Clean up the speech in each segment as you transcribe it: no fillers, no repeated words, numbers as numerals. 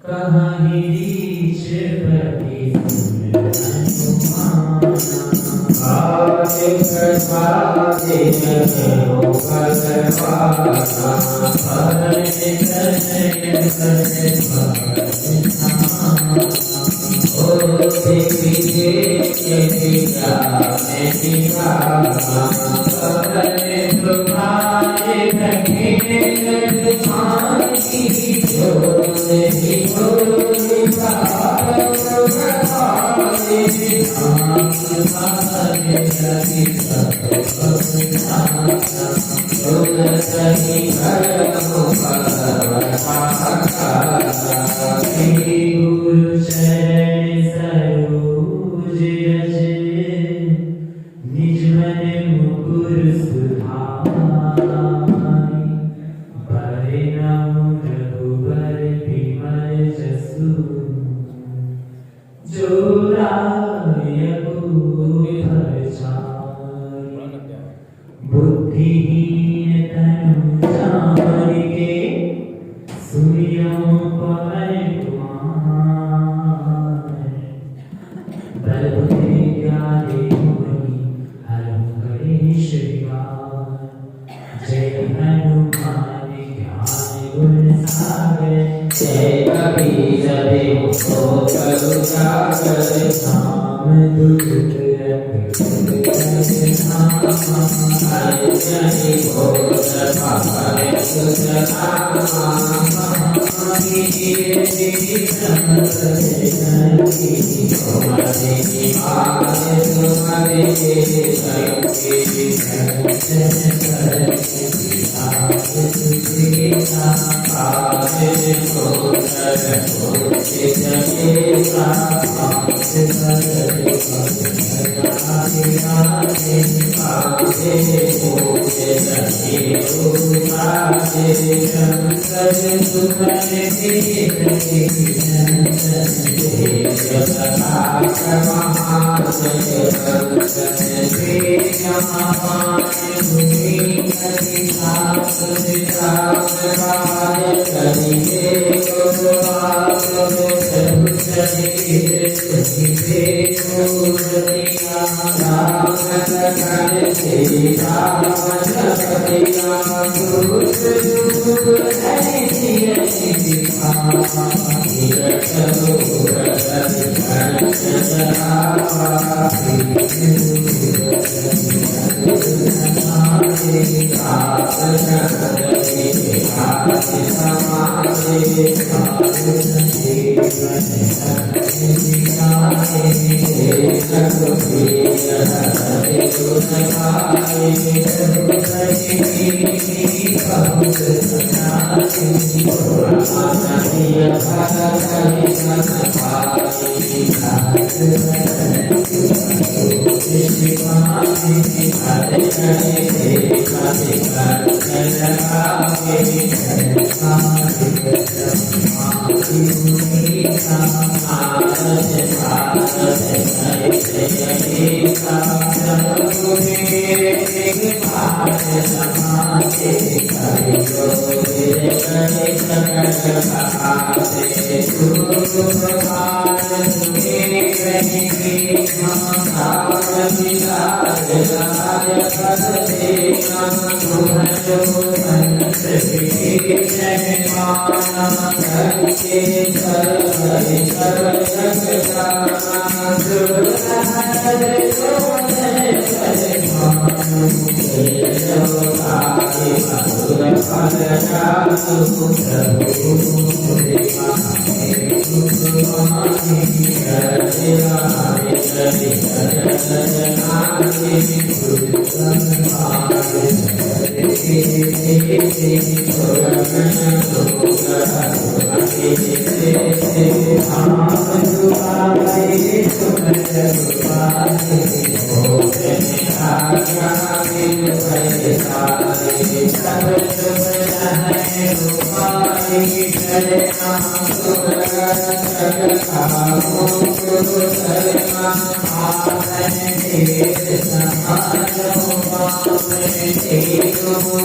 कहाँ रीच पति आदि प्रसादे करो भगवाना भरने कन्हैया करे भगवाना ओ देवी के पिता ने दीवाना भरने तुम्हारे कहे तुम्हारी जोड़े जोड़े गुरु शरण सरोज रज निज मन मुकुर सुधारि परिणाम रघुबर विमल जसु जो बुद्धिहीन तनु जानिके सुनियो पवन कुमार बल बुद्धि ज्ञाने गुणी हरहु गणेश विकार जय हनुमान ज्ञान गुण सागर जय कबीर देव को करु सागर नाम दुख जय भोज पापरे Thank you.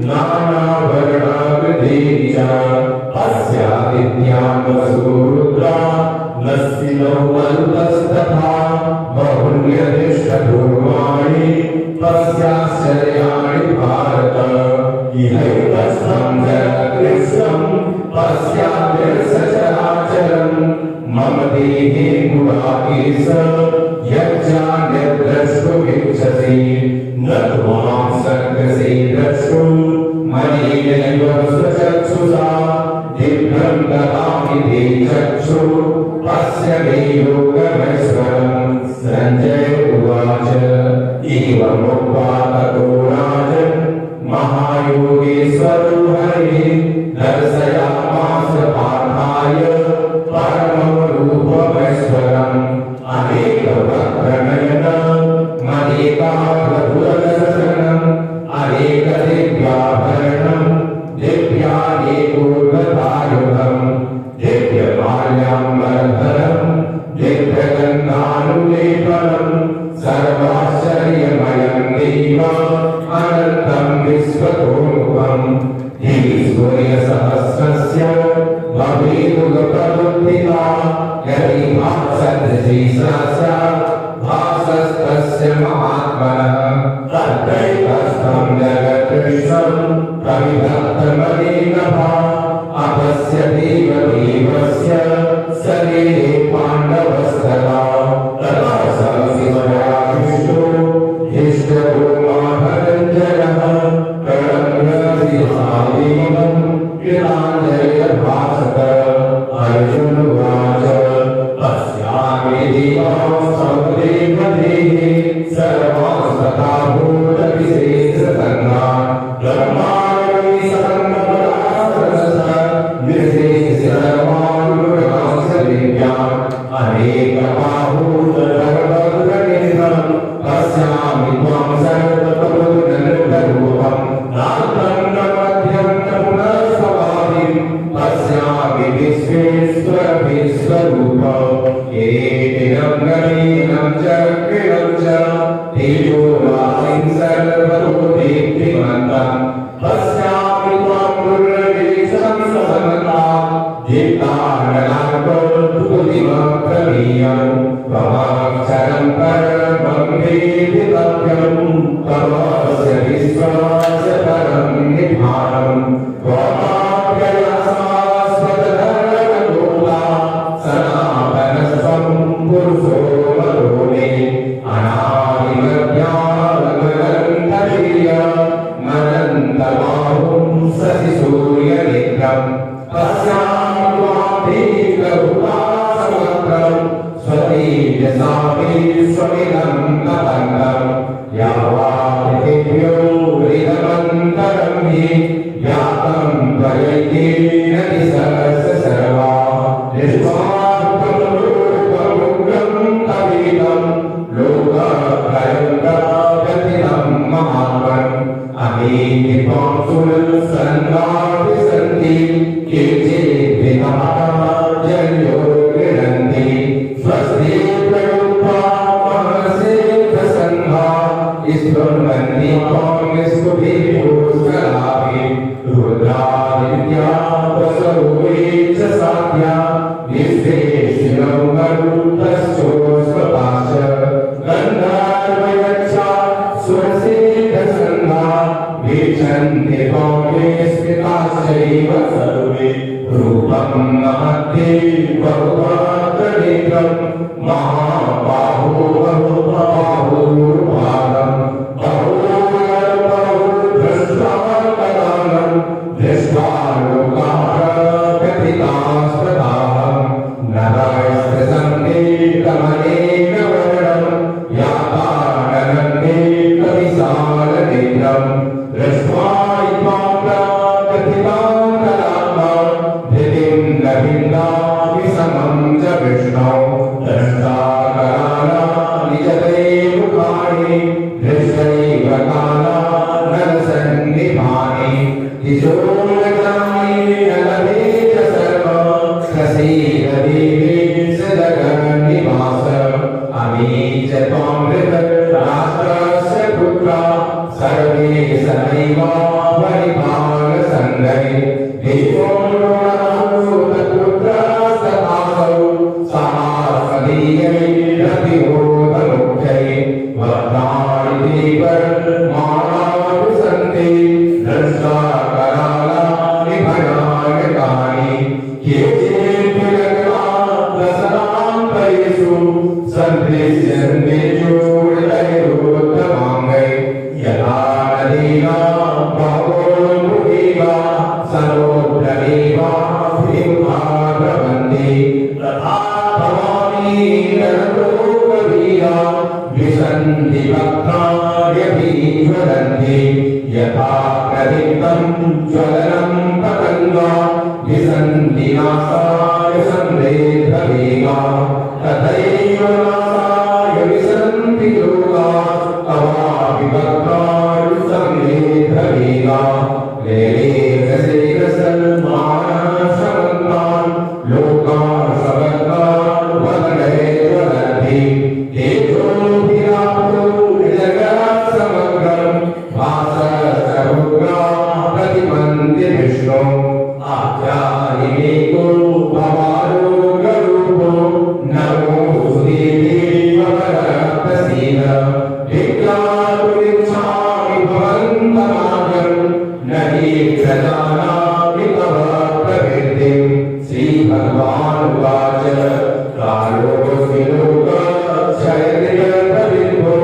नाना वर्णाकृति च अस्यादित्यां पूर्वाणि पश्याश्चर्याणि भारत इहैकस्थं जगत्कृष्णं पश्याद्यसचराचरं मम देहे गुणाकेश यज्ञान्यद्द्रष्टुमिच्छसि न त्वां शक्यसे द्रष्टुं मयैव स्वचक्षुषा दिव्यं ददामि ते चक्षुः पश्य मे योगमैश्वरम् संजय उवाच एवमुक्त्वा ततो राजन् महायोगेश्वरो हरिः दर्शयामास पार्थाय परमं रूपमैश्वरम् अनेकवक्त्रनयनम् अनेकाद्भुतदर्शनम् अनेकदिव्याभरणम् दिव्यानेकोद्गतायुधम् दिव्यमाल्याम्बरधरम् दिव्यगन्धानुलेपनम् सर्वाश्चर्यमयं देव अनन्तं विश्वतोमुखम् सूर्यसहस्रस्य भवेदुगप्रबुद्धिता यदि भासदृशी स्यात् भासस्तस्य महात्मनः तत्रैकस्थं जगत्कृष्णं प्रविभक्तमनेकधा अपश्यतीव देवस्य शरीरे पाण्डवस्तदा तदा स शिवया विष्णु हिष्टभूमाभरञ्जयः प्रणम्य शिरसादेवं कृताञ्जलिर्भाषत अर्जुन उवाच पश्यामि देवांस्तदेव देहे सर्वांस्तथा भूतविशेषसङ्गान् ब्रह्माणि अनेकबाहूतरवग्रनेत्रं पश्यामि त्वां सर्वतोमुखरूपं नान्तं न मध्यं न पुनस्तवादिं पश्यामि विश्वेश्वर विश्वरूपं किरीटिनं गणीनं चक्रिणं च तेजोराशिं सर्वतो दीप्तिमन्तं पश्यामि त्वां दुर्निरीक्षं समन्तात् दीप्तानलाकोद्भुतिमप्रमेयं त्वमक्षरं परमं वेदितव्यं त्वमस्य विश्वस्य परं निधानं त्वमाप्ययशाश्वतधर्मगोप्ता सनातनस्त्वं पुरुषो मतो मे अनादिमध्यानमनन्तवीर्यमनन्तबाहुं शशिसूर्यनेत्रम् पश्यामि त्वां दीर्घभुजासवक्त्रं स्वतेजसा विश्वमिदं तपन्तं यावापृथिव्यो हृदमन्तरं हि व्याप्तं त्वयैकेन दिशश्च सर्वा दृष्ट्वार्थं रूपमुग्रं तवेदं लोकत्रयं महात्मन् अमीति त्वां सुरसन्नापि सन्ति केचिद्विधाजन्यो गृह्णन्ति स्वस्ति प्रयुक्ता महसे प्रसन्ना स्तुवन्ति त्वां स्तुतिपुष्कराभिः रुद्रादित्या वसवो च साध्या विश्वेश्विनो मरुतश्चोष्मपाश गन्धर्वयक्षा सुरसेकसन्धा वीक्षन्ति त्वां विस्मिताश्चैव सर्वे रूपं महत्ते बहुवक्त्रनेत्रं महाबाहो बहुबाहुरुपादं बहुदृष्ट्वाकरालं दृष्ट्वा लोकाः व्यथितास्तदाहं नभस्त्रसङ्गीतमनेकवर्णं याताननन्देकविशालनेत्रं दृष्ट्वा समं च विष्णौ दृष्टाकराला निजदैव मुखानि दृष्टैव काला नरसन्निभानि दिशोर्गतानि नलभे च सर्वं प्रसीद देवी सदगन्निवास अमी च त्वां धृतराष्ट्रस्य पुत्रा सर्वे सदैव परिपालसङ्गै देवो यथा प्रदीप्तं ज्वलनं पतङ्गा विसन्ति नासाय संवेदवेगा तथैव नासाय विसन्ति योगा अवाविभक्ताय संवेदवेगा लेलेकसेकसन्मानः समन्तान् लोकान् समन्तान् वदने ज्वलन्ति तेजोभिराप्तो जगत् समग्रं भासस्तरुग्रा प्रतिपन्ति विष्णु आध्यात्मिको भवारोगरूपो नमो सुदेवीवरप्रसीद विज्ञातुमिच्छामि भवन्तमार्गं न हि प्रजानामि तव प्रवृत्तिं श्रीभगवानुवाच कालोऽस्मि लोकक्षयत्रियप्रविद्धो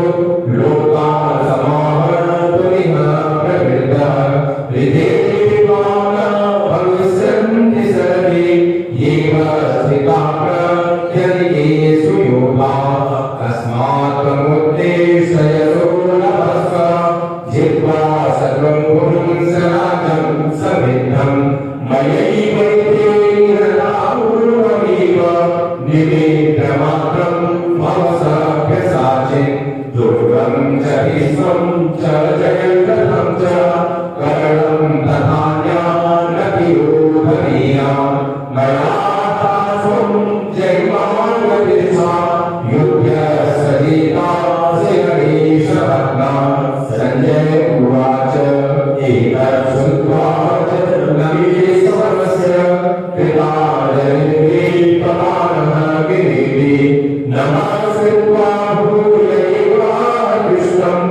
लोकान् समाहर्तुमिह प्रवृत्तः विधेयमाना भविष्यन्ति सर्वे येव स्थिताः प्रत्यनीकेषु योगाः तस्मात् त्वमुद्दिश्य यतो लभस्व जित्वा सर्वं पुंसराजं समिद्धं मयैवैतेन पूर्वमेव निमित्तमात्रं भव सभ्यसाचिन् दुर्गं च भीष्मं च जयद्रथं च करणं तथान्यानपि योधनीयान् मया तास्वं जयमानविद्या युद्धस्य जीतासि गणेशभग्ना सञ्जय उवाच एतत् श्रुत्वा च नवीश्वरस्य कृताजनिर्वीतमानः गिरिः नमस्कृत्वा भूयैवा कृष्णं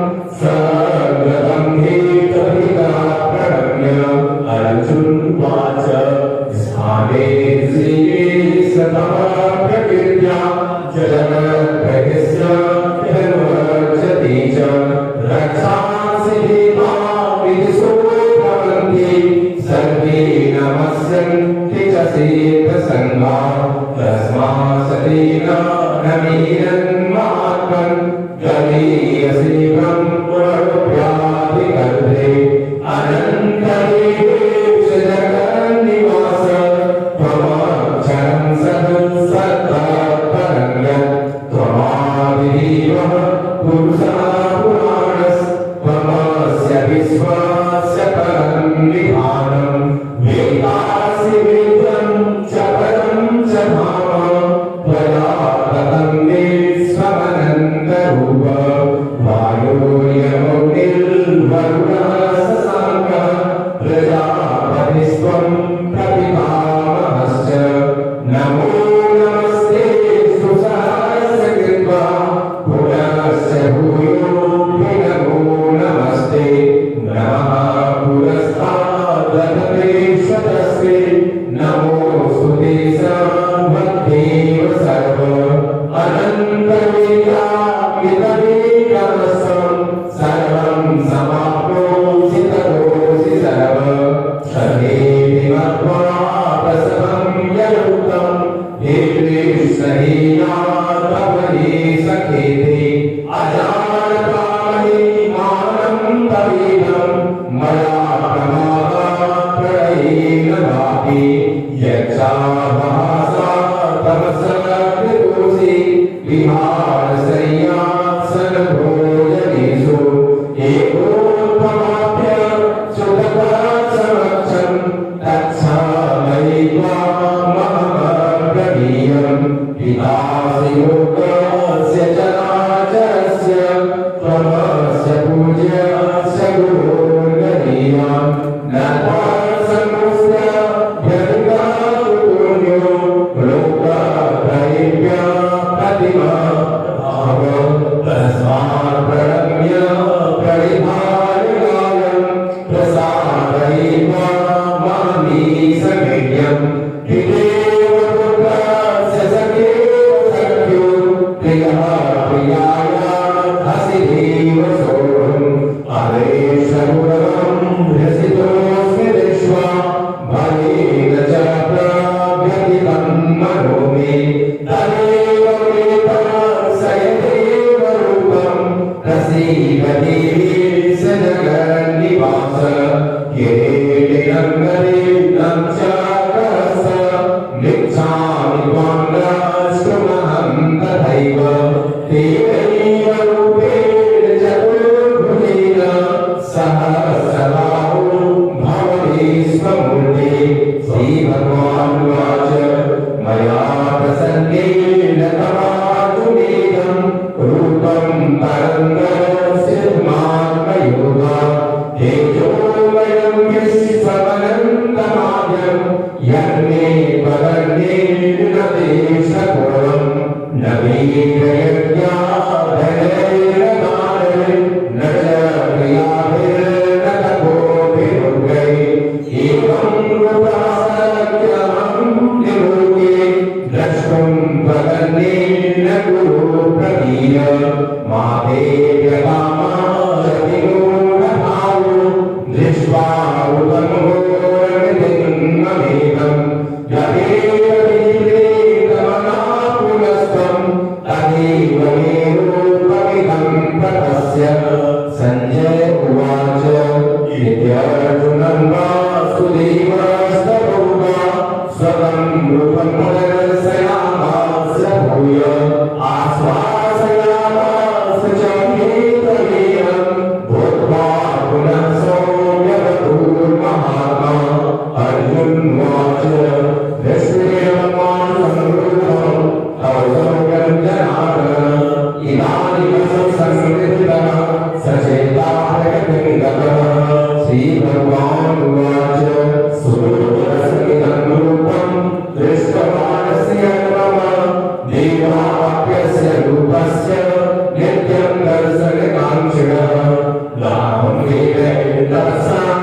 सर्वदं हेतुहिता प्रणम्य अर्जुनवाच स्थाने श्रीसतः प्रकृत्या जगत्प्रभस्य धनुर्जति च रक्षांसि देवाः विदिशो भवन्ति सर्वे नमस्यन्ति च सेतसङ्गाः तस्मात् सतेन नमीरन्मात्मन् गरीयसीवं पुरव्याधिकल्पे अनन्तदेवेश जगन्निवास त्वमक्षरं सत्तत्परं त्वमादिदेवः पुरुषः पुराणस्त्वमस्य विश्वस्य परं विधानं वेदासि वेदं च परं च धाम त्वया ततं विश्वमनन्तरूप वायुर्यमुर्निर्वरुणः शशाङ्कः प्रजापतिस्त्वं प्रपितामहश्च नमो नमस्ते सुसहस्रकृत्वा पुनश्च भूयोऽपि नमो नमस्ते नमः पुरस्तादतेश्वतस्ते नमोऽस्तु ते सर्वदेव सर्व अनन्तवेदामितवे प्रसीदति सजगन्निवास किरीटिनङ्गरे नक्षत्रस निच्छामि त्वां द्रष्टुमहं तथैव तेनैव रूपेण चतुर्भुजेन सहस्रबाहो भवति स्वमूर्ते श्रीभगवानुवाच मया प्रसन्नेन तवार्जुनेदं रूपं परं सिद्धात्मयोगा तेजोमयं विश्वमनन्तमाद्यं यन्मे त्वदन्येन न देशकोऽयं न वीर्ययज्ञाधनैर्न न च क्रियाभिर्न तपोभिरुग्रैः एवं रूपासख्यहं निरूपे द्रष्टुं त्वदन्येन कुरु प्रवीर मा देव्यकामाशतिमूढभावो दृष्ट्वा रूपमघोरनिधिन्ममेकं यदेव विवेकमनाकुलस्थं तदेव मे रूपमिदं प्रपश्य सञ्जय उवाच इत्यर्जुनं वासुदेवस्तथोवा स्वकं रूपं दर्शयामास भूय आश्वासयामास च हेतवेन भूत्वा पुनः सौम्यवपुर्महात्मा अर्जुनोवाच दृष्टेयमानसंवृद्धं तव सौम्यं जनार्दन इदानीं संसृतः सचेता प्रकृतिं गतः श्रीभगवानुवाच सुरूपसहितं रूपं दृष्टवानस्य मम देवाप्यस्य रूपस्य नित्यं दर्शनकाङ्क्षिणः लाभं वेदैर्दर्शनं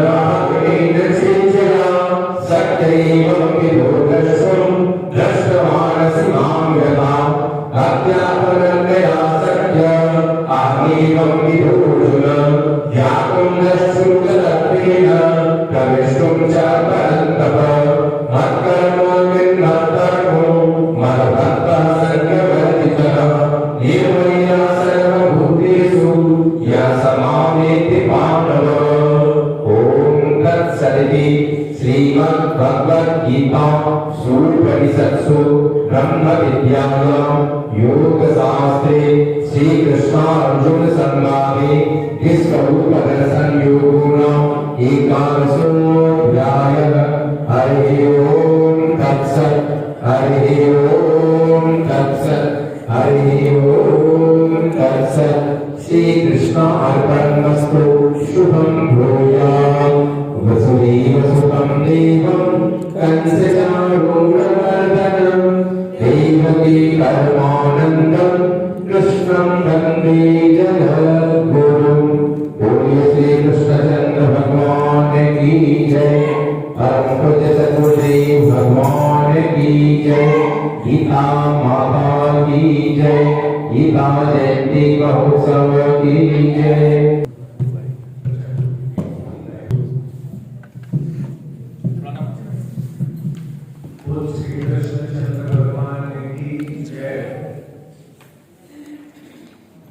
लाभेन सिञ्चया सत्यैवं विदो द्रष्टुं दृष्टवानसि मां यथा अध्यापनन्यया सत्य अहमेवं विदोऽर्जुन ध्यातुं द्रष्टुं च तत्त्वेन प्रविष्टुं च परन्तप मत्कर्मो विन्मत्कर्मो मद्भक्तः सङ्गवर्जितः निर्मया सर्वभूतेषु यः समामेति पाण्डव ॐ तत्सदिति श्रीमद्भगवद्गीतासूपनिषत्सु ब्रह्मविद्यायां योगशास्त्रे श्रीकृष्णार्जुनसंवादे विश्वरूपदर्शनयोगो नाम एकादशोऽध्यायः हरिः ओं तत्सत् हरिः ओं तत्सत् हरिः ओं तत्सत् श्रीकृष्णार्पणमस्तु शुभं भूयात् वसुदेवसुतं देवं कंसचारूढमर्दनं देवकी परमानन्दं कृष्णं वन्दे जगद्गुरुं बोलो श्री कृष्णचन्द्र भगवान की जय परम पूज्य सद्गुरुदेव भगवान की जय गीता माता की जय गीता जयंती महोत्सव की जय बोल श्री कृष्णचंद्र भगवान की जय।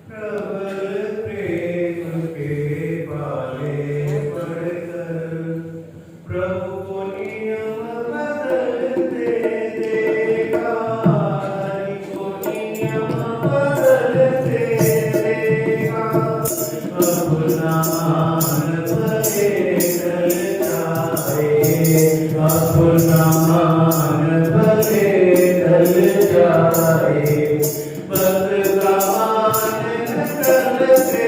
प्रबल प्रेम के पाले पढ़कर प्रभु को नियम बदलते देखा, हरि को नियम बदलते देखा। अपना मान भले चल जाए, अपना मान भले चल जाए। बद का मान निकलते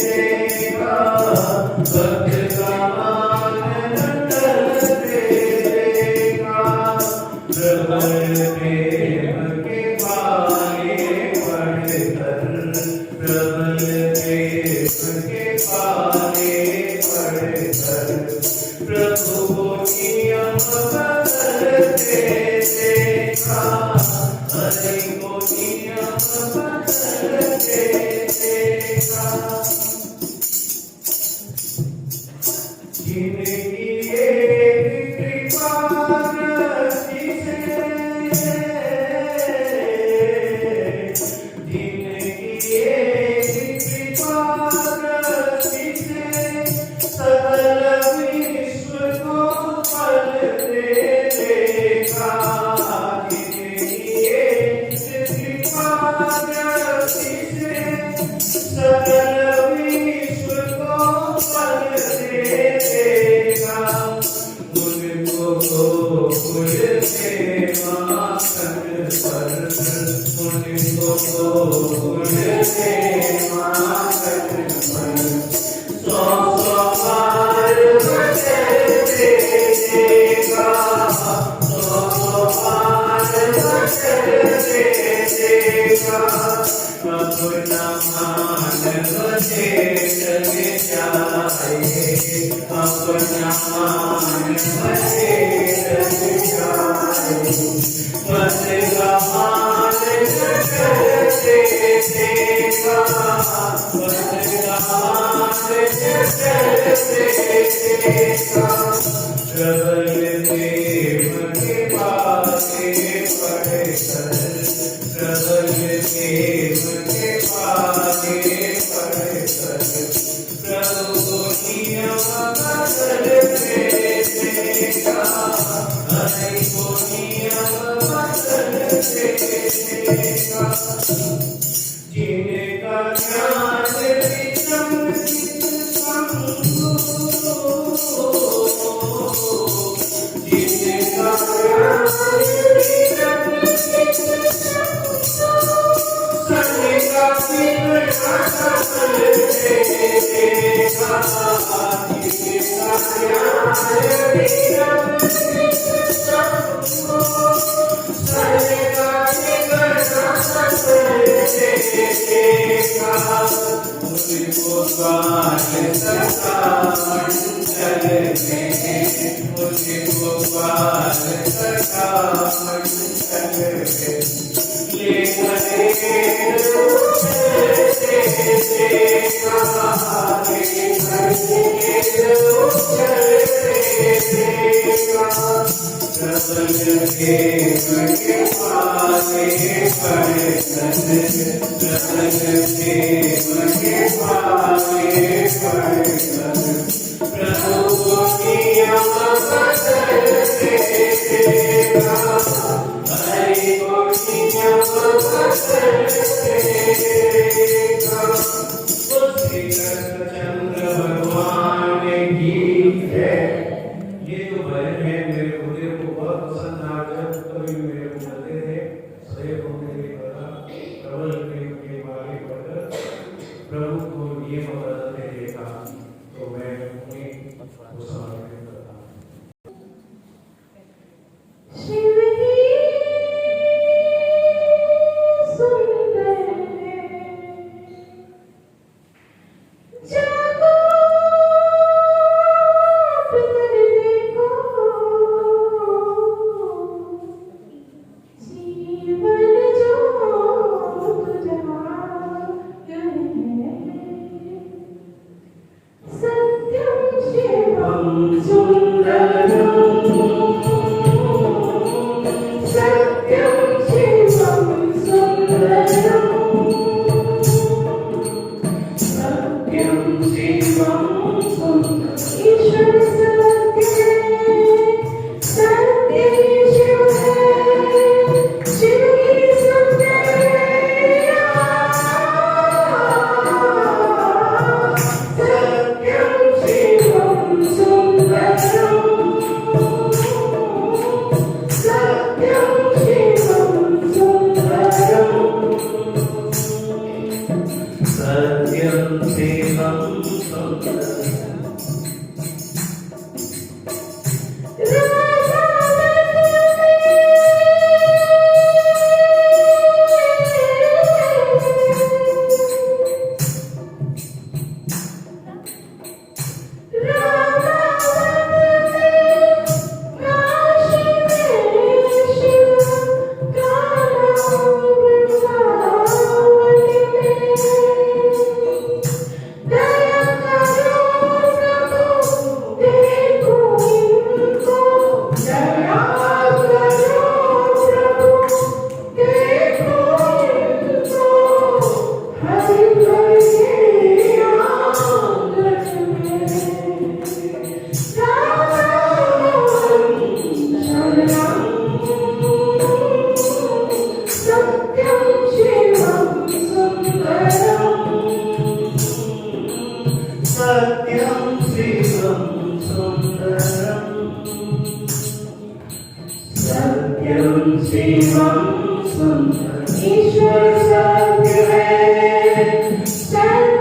देखा, बद का मान निकलते देखा। प्रबल प्रेम के पाले पढ़कर, प्रबल प्रेम के पाले पढ़कर प्रभु को नियम बदलते देखा, हरि को नियम बदलते देखा। जिनकी एक कृपा दृष्टि से, जिनकी एक कृपा ईश्वर सत्य है Thank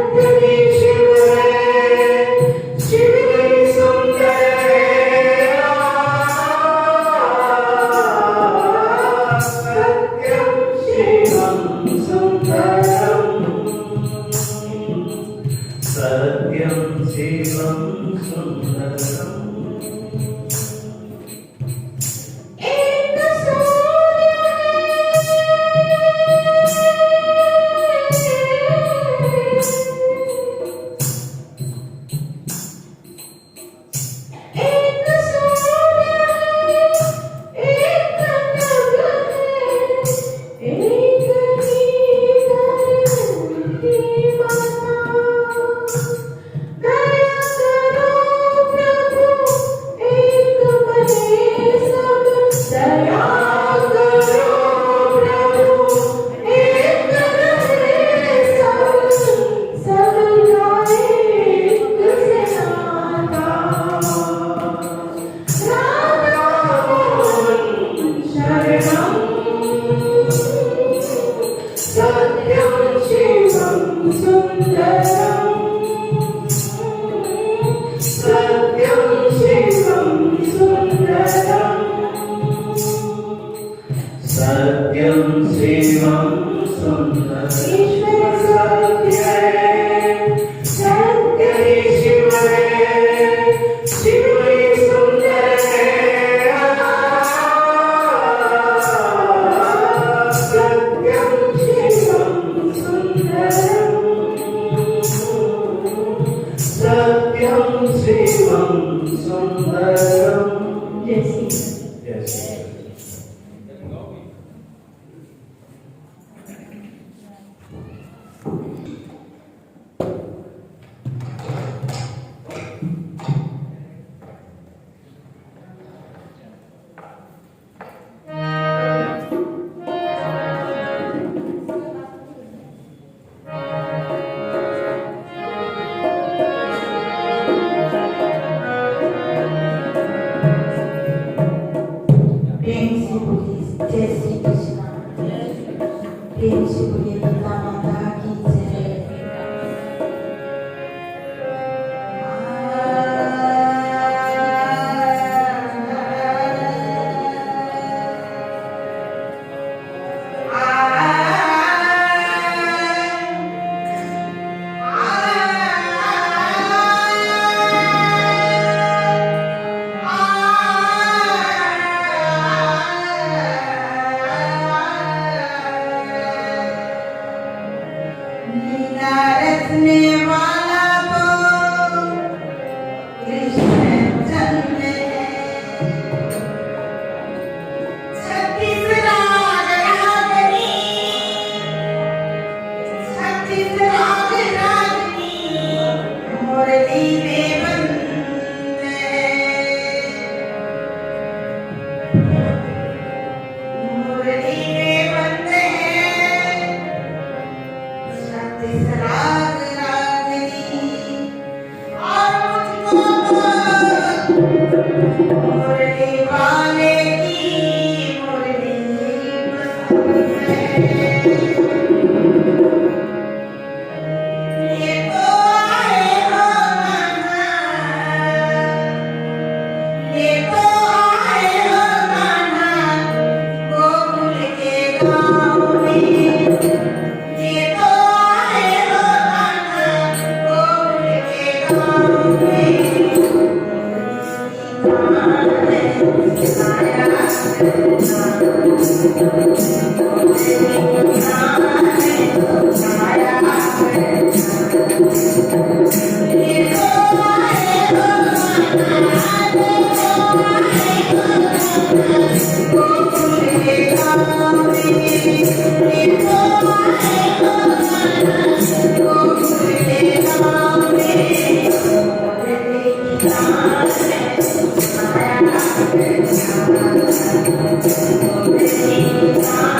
you.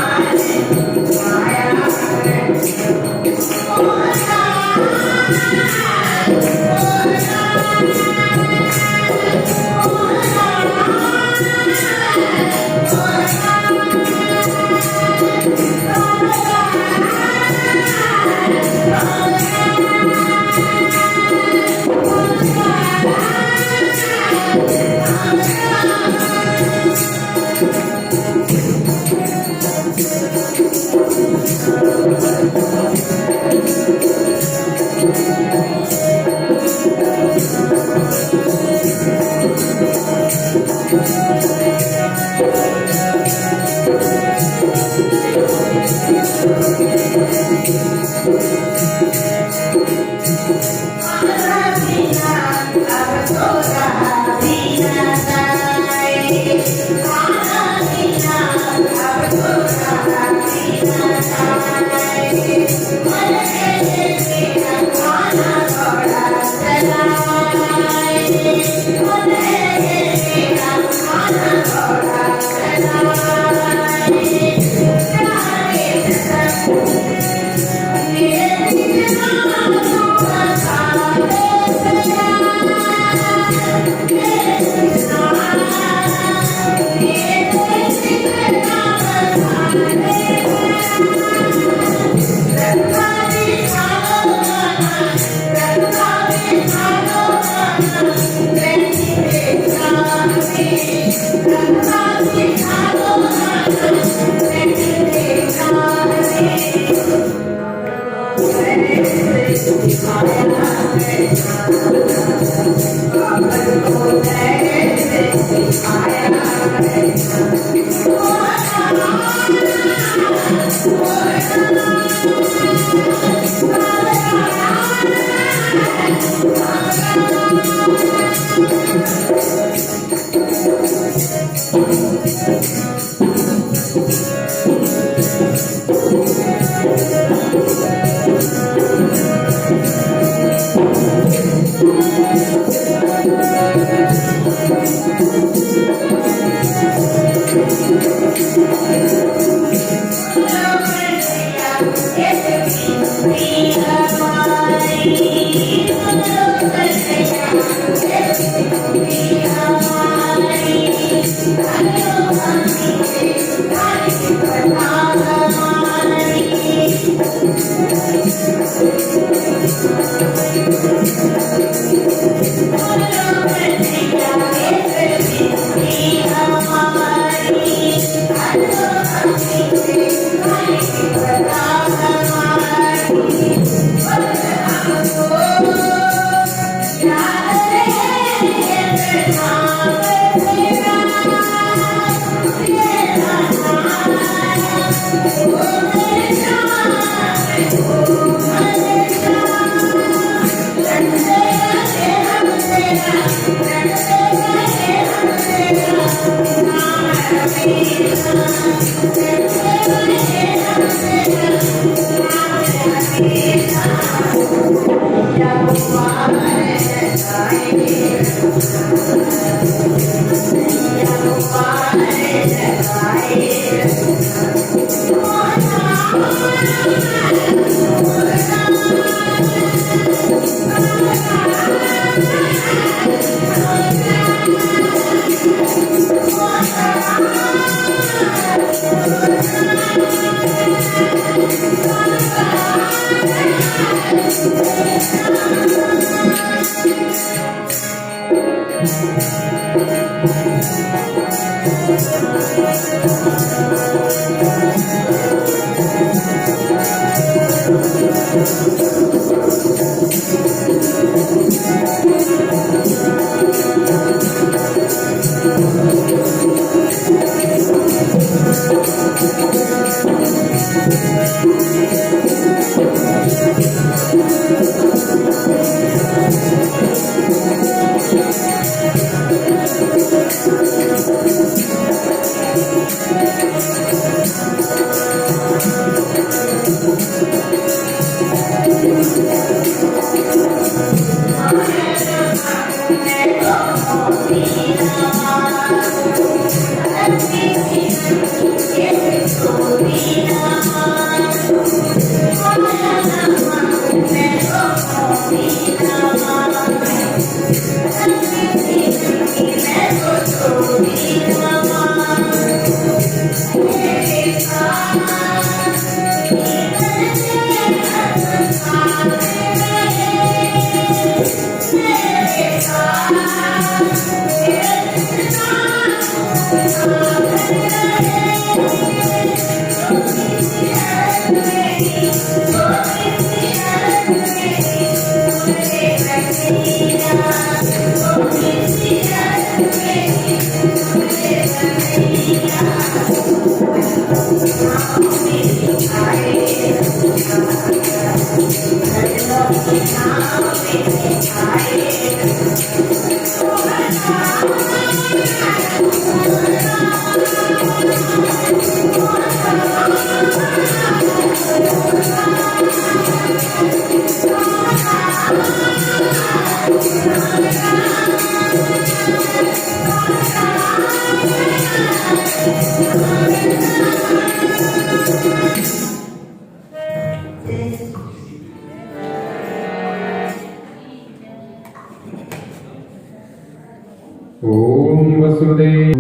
ओम वसुदेव।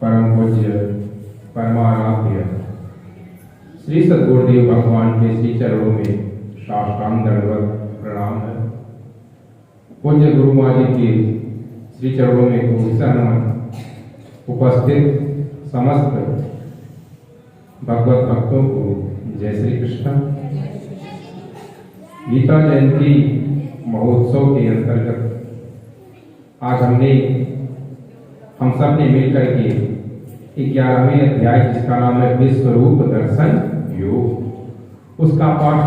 परम पूज्य परमाराध्य श्री सद्गुरुदेव भगवान के श्री चरणों में साष्टांग दंडवत प्रणाम है। पूज्य गुरु महाराज के श्री चरणों में कोटि नमन। उपस्थित समस्त भगवत भक्तों को जय श्री कृष्ण। गीता जयंती महोत्सव के अंतर्गत आज हम सब ने मिलकर के 11वें अध्याय जिसका नाम है विश्वरूप दर्शन योग, उसका पाठ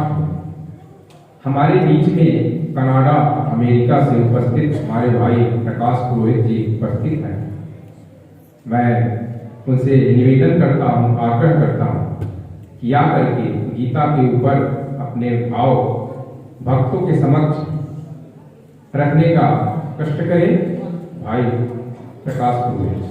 हमारे बीच में कनाडा अमेरिका से उपस्थित हमारे भाई प्रकाश पुरोहित जी उपस्थित हैं। मैं उनसे निवेदन करता हूँ, आग्रह करता हूँ कि या करके गीता के ऊपर अपने भाव भक्तों के समक्ष रखने का कष्ट करें। भाई प्रकाश पुरोहित।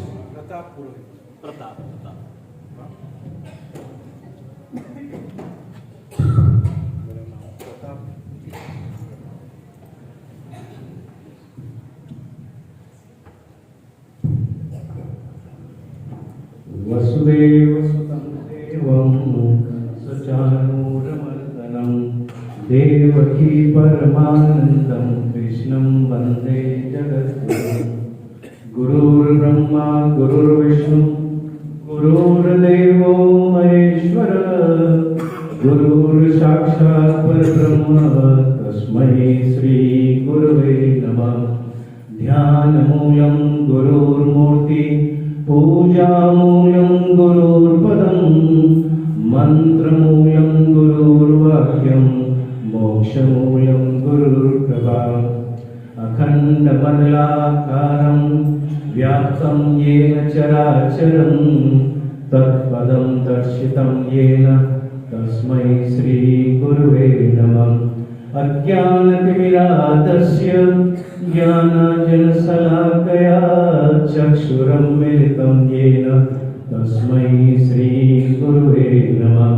वसुदेवसुतं देवं सचानूरमर्दनं देवकी परमानन्दं कृष्णं वन्दे जगद्गुरुं। गुरुर्ब्रह्मा गुरुर्विष्णु गुरुर्देवो महेश्वर गुरुर्साक्षात् परब्रह्म तस्मै श्री गुरवे नमः। ध्यानमूलं गुरुर्मूर्ति पूजामूलं गुरुर्पदं मंत्रमूलं गुरुर्वाक्यं मोक्षमूलं गुरुर्कृपा। अखण्डमण्डलाकारं व्याप्तं येन चराचरं तत्पदं दर्शितं येन तस्मै श्री गुरुवे नमः। अज्ञानतिमिरातस्य ज्ञानाञ्जनशलाकया चक्षुरुन्मीलितं येन तस्मै श्री गुरुवे नमः।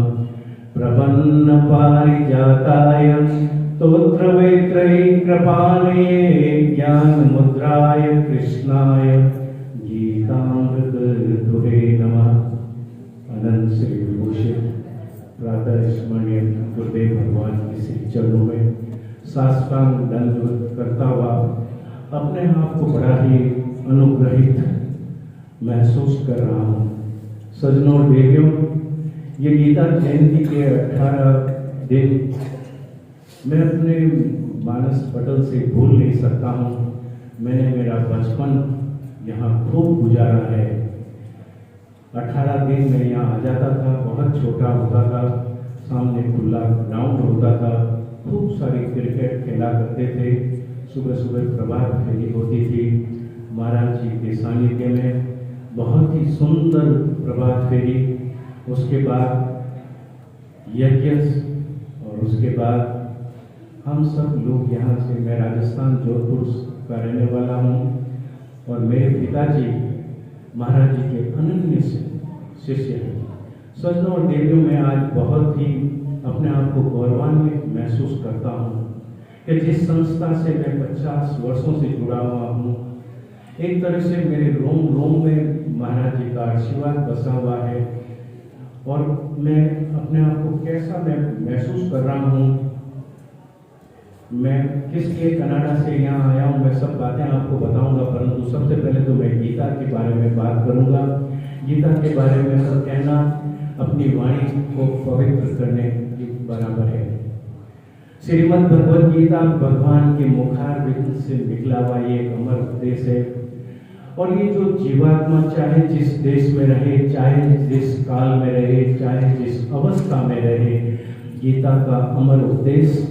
प्रपन्नपारिजाताय स्तोत्रवेत्रैकपाणये ज्ञानमुद्राय कृष्णाय गीतामृतधुरे नमः। अनंत श्री विभूषित प्रातः स्मरणीय गुरुदेव भगवान के श्री चरणों में साष्टांग दंडवत करता हुआ अपने आप को बड़ा ही अनुग्रहित महसूस कर रहा हूँ। सज्जनों और देवियों, ये गीता जयंती के 18 दिन मैं अपने मानस पटल से भूल नहीं सकता हूँ। मैंने मेरा बचपन यहाँ खूब गुजारा है। 18 दिन मैं यहाँ आ जाता था, बहुत छोटा होता था, सामने खुला ग्राउंड होता था, खूब सारी क्रिकेट खेला करते थे। सुबह सुबह प्रभात फेरी होती थी महाराज जी के सानिध्य में, बहुत ही सुंदर प्रभात फेरी। उसके बाद यज्ञ और उसके बाद हम सब लोग यहाँ से, मैं राजस्थान जोधपुर का रहने वाला हूँ और मेरे पिताजी महाराज जी के अनन्य शिष्य हैं। सज्जनों और देवियों, मैं आज बहुत ही अपने आप को गौरवान्वित महसूस करता हूँ कि जिस संस्था से मैं 50 वर्षों से जुड़ा हुआ हूँ, एक तरह से मेरे रोम रोम में महाराज जी का आशीर्वाद बसा हुआ है। और मैं अपने आप को कैसा मैं महसूस कर रहा हूँ, मैं किस लिए कनाडा से यहाँ आया हूँ, मैं सब बातें आपको बताऊंगा। परंतु सबसे पहले तो मैं गीता के बारे में बात करूंगा। गीता के बारे में सब कहना अपनी वाणी को पवित्र करने के बराबर है। श्रीमद् भगवद गीता भगवान के मुखारविंद से निकला हुआ ये एक अमर उपदेश है। और ये जो जीवात्मा चाहे जिस देश में रहे, चाहे जिस काल में रहे, चाहे जिस अवस्था में रहे, गीता का अमर उपदेश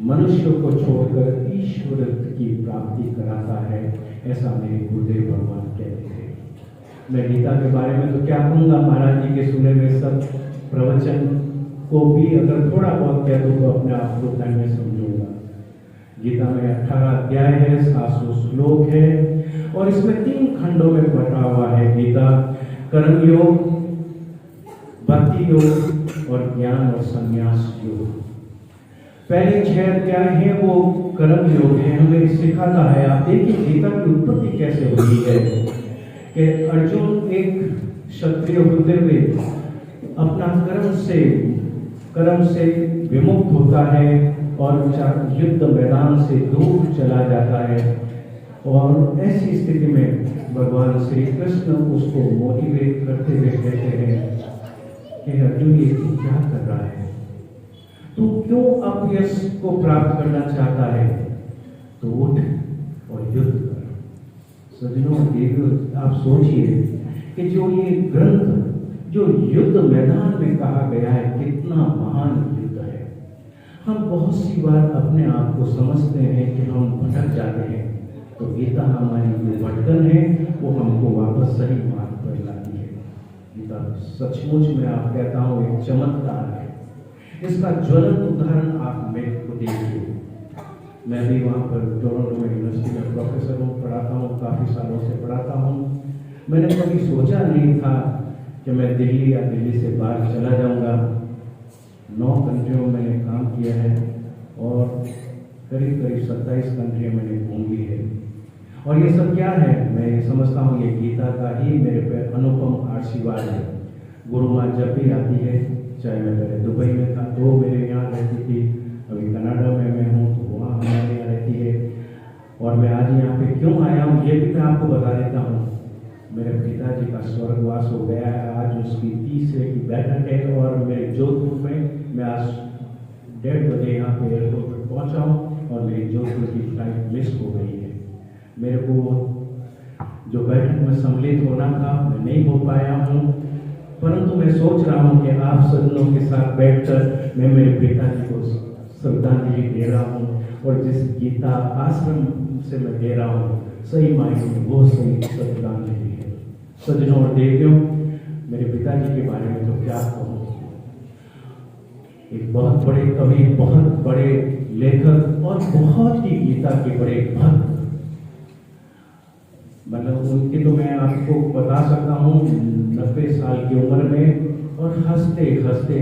मनुष्य को छोड़कर ईश्वर की प्राप्ति कराता है, ऐसा मेरे गुरुदेव भगवान कहते हैं। मैं गीता के बारे में तो क्या कहूँगा, महाराज जी के सुने में सब प्रवचन को भी अगर थोड़ा बहुत कह दूँ तो अपने आप को धन्य में समझूंगा। गीता में 18 अध्याय है, 700 श्लोक है और इसमें 3 खंडों में बटा हुआ है गीता। कर्म योग, भक्ति योग और ज्ञान और संन्यास योग। पहले 6 अध्याय है वो कर्म योग है, हमें सिखाता है। आप देखिए गीता की उत्पत्ति कैसे हुई है कि अर्जुन एक क्षत्रिय होते हुए अपना कर्म से विमुक्त होता है और युद्ध मैदान से दूर चला जाता है। और ऐसी स्थिति में भगवान श्री कृष्ण उसको मोटिवेट करते हुए कहते हैं कि अर्जुन ये तू क्या कर रहा है, तू क्यों अपयश को प्राप्त करना चाहता है, तो उठ और युद्ध कर। सज्जनों देवियों, आप सोचिए कि जो ये ग्रंथ जो युद्ध मैदान में कहा गया है, कितना महान युद्ध है। हम बहुत सी बार अपने आप को समझते हैं कि हम भटक जाते हैं, तो गीता हमारी जो भटकन है वो हमको वापस सही मार्ग पर लाती है। गीता सचमुच में आप कहता हूँ एक चमत्कार है। इसका ज्वलंत उदाहरण आप मेरे को देखिए। मैं भी वहाँ पर टोरंटो में यूनिवर्सिटी में प्रोफेसर हूँ, पढ़ाता हूँ, काफ़ी सालों से पढ़ाता हूँ। मैंने कभी सोचा नहीं था कि मैं दिल्ली या दिल्ली से बाहर चला जाऊँगा। 9 कंट्रियों में मैंने काम किया है और करीब 27 कंट्रियाँ मैंने घूमी है। और ये सब क्या है, मैं ये समझता हूँ ये गीता का ही मेरे पे अनुपम आशीर्वाद है। गुरु माँ जब भी आती है, चाहे मैं पहले दुबई में था तो मेरे यहाँ रहती थी, अभी कनाडा में मैं हूँ तो वहाँ हमारे यहाँ रहती है। और मैं आज यहाँ पे क्यों आया हूँ ये भी मैं आपको बता देता हूँ। मेरे पिताजी का स्वर्गवास हो गया है, आज उसकी 30वीं की बैठक है और मेरे जोधपुर में मैं आज 1:30 बजे यहाँ पे एयरपोर्ट पर पहुँचा हूँ और मेरी जोधपुर की फ्लाइट मिस हो गई है। मेरे को जो बैठक में सम्मिलित होना था मैं नहीं हो पाया हूँ, परंतु मैं सोच रहा हूँ कि आप सज्जनों के साथ बैठकर मैं मेरे पिताजी को श्रद्धांजलि दे रहा हूँ। और जिस गीता आश्रम से मैं दे रहा हूँ, सही मायने में वो सही श्रद्धांजलि है। सज्जनों और देवियों, मेरे पिताजी के बारे में तो क्या कहूँ। एक बहुत बड़े कवि, बहुत बड़े लेखक और बहुत ही गीता के बड़े भक्त। मतलब उनकी तो मैं आपको बता सकता हूँ 90 साल की उम्र में, और हंसते हंसते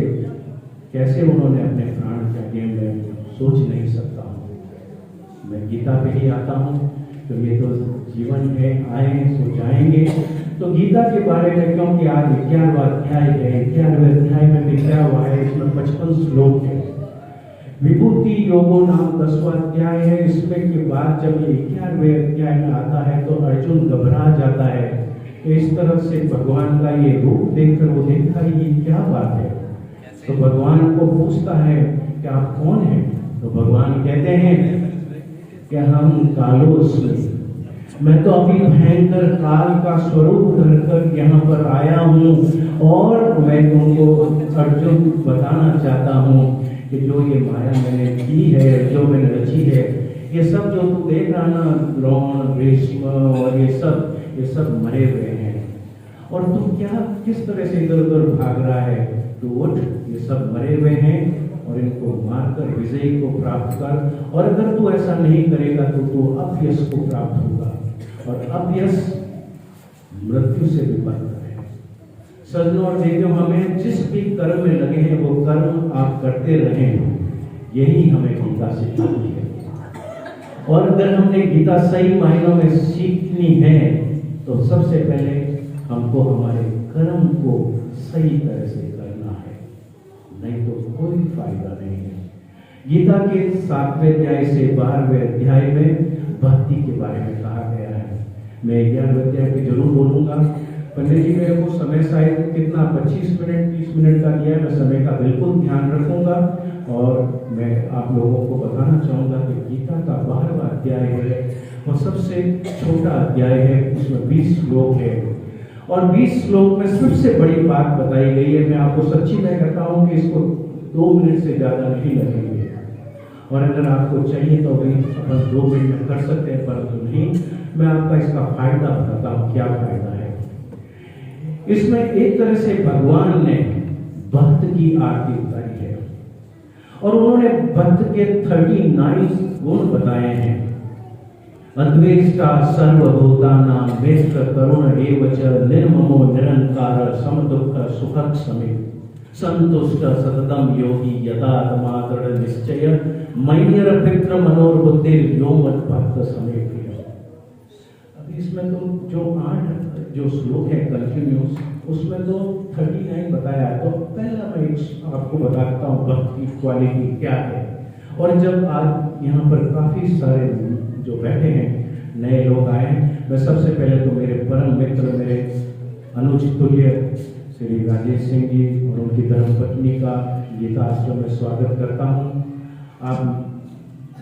कैसे उन्होंने अपने प्राण त्यागे मैं सोच नहीं सकता हूँ। मैं गीता पे ही आता हूँ तो ये तो जीवन है, आए सो जाएंगे। तो गीता के बारे में, क्योंकि आज 11वां अध्याय है, 11वें अध्याय में भी क्या हुआ है, इसमें 55 श्लोक है। विभूति योगो नाम 10वां अध्याय है। इसमें के बाद जब ये 11वें अध्याय में आता है तो अर्जुन घबरा जाता है। इस तरह से भगवान का ये रूप देखकर वो देखता है ये क्या बात है। तो भगवान को पूछता है कि आप कौन हैं। तो भगवान कहते हैं कि हम कालोस्मी, मैं तो अभी भयंकर काल का स्वरूप धरकर यहाँ पर आया हूँ और मैं तुमको अर्जुन बताना चाहता हूँ कि जो ये माया मैंने की है, जो मैंने रची है, ये सब जो तू देख रहा ना, द्रोण, भीष्म और ये सब मरे हुए हैं। और तू क्या किस तरह से इधर उधर भाग रहा है, तू उठ, ये सब मरे हुए हैं और इनको मारकर विजयी को प्राप्त कर। और अगर तू ऐसा नहीं करेगा तो तू अपयश को प्राप्त होगा, और अपयश मृत्यु से भी बदतर है। सज्जनों और देवियों, हमें जिस भी कर्म में लगे हैं वो कर्म आप करते रहें, यही हमें गीता सिखाती है। और अगर हमने गीता सही मायनों में सीखनी है तो सबसे पहले हमको हमारे कर्म को सही तरह से करना है, नहीं तो कोई फायदा नहीं है। गीता के 7वें अध्याय से 12वें अध्याय में भक्ति के बारे में कहा गया है। मैं 11वें अध्याय पे जरूर बोलूंगा। पंडित जी मेरे को समय शायद कितना 25 मिनट 30 मिनट का दिया है, मैं समय का बिल्कुल ध्यान रखूंगा। और मैं आप लोगों को बताना चाहूँगा कि गीता का 12वां अध्याय है और सबसे छोटा अध्याय है, उसमें 20 श्लोक है और 20 श्लोक में सबसे बड़ी बात बताई गई है। मैं आपको सच्ची में कहता हूँ कि इसको 2 मिनट से ज़्यादा नहीं लगेंगे, और अगर आपको चाहिए तो भी अपन 2 मिनट में कर सकते हैं, परंतु नहीं, मैं आपका इसका फायदा बताता हूँ क्या फायदा है। इसमें एक तरह से भगवान ने भक्त की आरती उतारी है और उन्होंने भक्त के 39 गुण बताए हैं। अद्वेष्टा सर्वभूतानां मेत्र करुण एव च निर्ममो निरंकार समदुःख सुखद समे। संतुष्ट सततम योगी यथा आत्मादृढ़ निश्चय मय्यर पित्र मनोर्बुद्धिर यो मत भक्त समय प्रिय। अभी इसमें तो जो 8 जो श्लोक है कंटिन्यूस, उसमें तो 39 बताया। तो पहला मैं आपको बताता हूँ भक्त की क्वालिटी क्या है। और जब आज यहाँ पर काफी सारे जो बैठे हैं नए लोग आए हैं, मैं सबसे पहले तो मेरे परम मित्र मेरे अनुज तुल्य श्री राजेश सिंह जी और उनकी धर्मपत्नी का गीता आश्रम में स्वागत करता हूँ। आप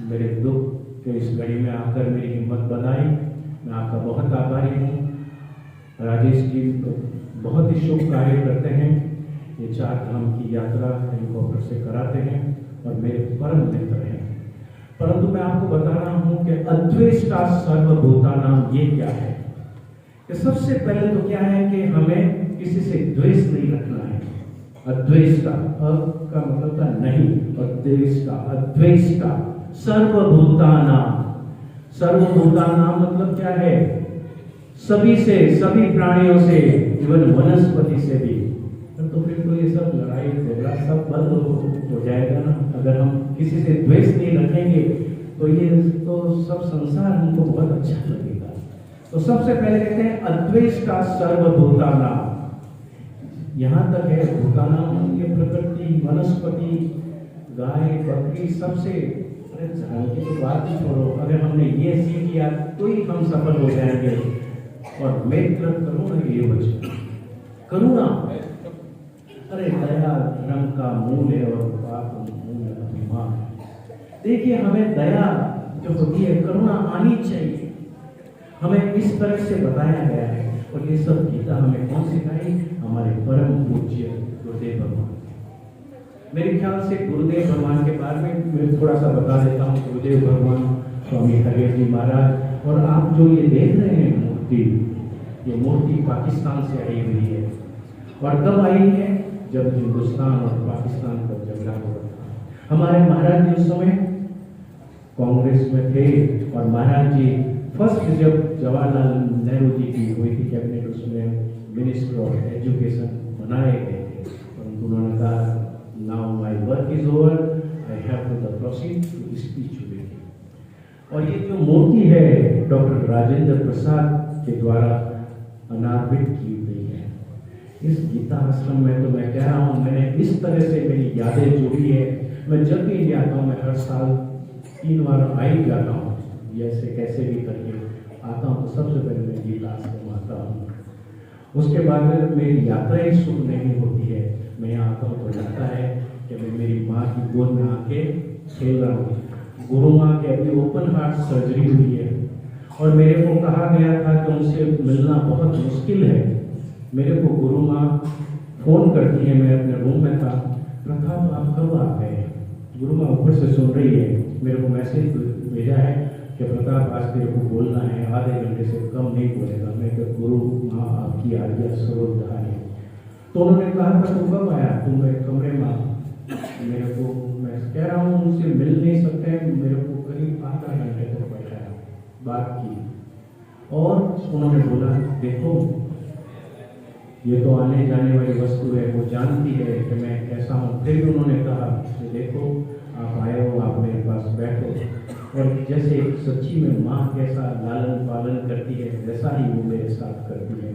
मेरे दुख के इस घड़ी में आकर मेरी हिम्मत बनाई, मैं आपका बहुत आभारी हूँ। राजेश जी बहुत ही शुभ कार्य करते हैं, ये 4 धाम की यात्रा हेलीकॉप्टर से कराते हैं और मेरे परम मित्र हैं। परंतु मैं आपको बता रहा हूँ कि अद्वेष्टा सर्वभूतानाम ये क्या है। कि सबसे पहले तो क्या है कि हमें किसी से द्वेष नहीं रखना है। अद्वेष्टा का मतलब था नहीं, अद्वेष्टा अद्वेष्टा सर्वभूतानाम। सर्वभूतानाम मतलब क्या है? सभी से, सभी प्राणियों से, इवन वनस्पति से भी। तो फिर तो ये सब लड़ाई झगड़ा सब बंद हो जाएगा ना। अगर हम किसी से द्वेष नहीं रखेंगे तो ये तो सब संसार हमको बहुत अच्छा लगेगा। तो सबसे पहले कहते हैं अद्वेष्टा सर्वभूतानाम। यहाँ तक है भूतानाम, ये प्रकृति, वनस्पति, गाय बकरी सबसे। अरे जानकी तो बात ही छोड़ो, अगर हमने ये सीख लिया तो ही हम सफल हो जाएंगे। और मित्र करुणा ये वचन, करुणा, अरे दया धर्म का मूल है और पाप मूल अभिमान। देखिए हमें दया जो होती है, करुणा आनी चाहिए, हमें इस तरह से बताया गया है। और ये सब गीता हमें कौन सिखाई? हमारे परम पूज्य गुरुदेव भगवान। मेरे ख्याल से गुरुदेव भगवान के बारे में मैं थोड़ा सा बता देता हूँ। गुरुदेव भगवान स्वामी हरिहर जी महाराज, और आप जो ये देख रहे हैं मूर्ति, ये मूर्ति पाकिस्तान से आई हुई है। और कब आई है? जब हिंदुस्तान और पाकिस्तान का झगड़ा हो रहा था। हमारे महाराज जी उस समय कांग्रेस में थे और महाराज जी फर्स्ट जब जवाहरलाल नेहरू जी की हुई थी कैबिनेट, उसमें मिनिस्टर ऑफ एजुकेशन बनाए गए थे। परंतु उन्होंने कहा now my work is over, I have to proceed to speech making. और ये जो मूर्ति है डॉक्टर राजेंद्र प्रसाद के द्वारा अनावृत की गई है इस गीता आश्रम में। तो मैं कह रहा हूँ, मैंने इस तरह से मेरी यादें जुड़ी है। मैं जब भी इंडिया आता हूँ, मैं हर साल 3 बार आ ही जाता हूँ, जैसे कैसे भी करके आता हूँ। तो सबसे पहले मैं गीता आश्रम आता हूँ। उसके बाद मेरी यात्रा ही शुरू नहीं होती है। मैं यहाँ आता हूँ तो लगता है कि मैं मेरी माँ की गोद में आके खेल रहा हूँ। गुरु माँ की अभी ओपन हार्ट सर्जरी हुई है और मेरे को कहा गया था कि उनसे मिलना बहुत मुश्किल है। मेरे को गुरु माँ फोन करती है, मैं अपने रूम में था, प्रताप आप कब आ गए? गुरु माँ ऊपर से सुन रही है, मेरे को मैसेज भेजा है कि प्रताप आज तेरे को बोलना है, आधे घंटे से कम नहीं बोलेगा। मैं कहा गुरु माँ आपकी आज्ञा सर्वदा है। तो उन्होंने कहा था तू कब आया? तुम मेरे कमरे में। मेरे को, मैं कह रहा हूँ उनसे मिल नहीं सकते, मेरे को करीब आधा घंटे तक बैठाया, बात की। और उन्होंने बोला देखो ये तो आने जाने वाली वस्तु है, वो जानती है कि मैं कैसा हूँ। फिर भी उन्होंने कहा कि देखो आप आए हो, आप मेरे पास बैठो। और जैसे एक सच्ची में माँ कैसा लालन पालन करती है, वैसा ही वो मेरे साथ करती है।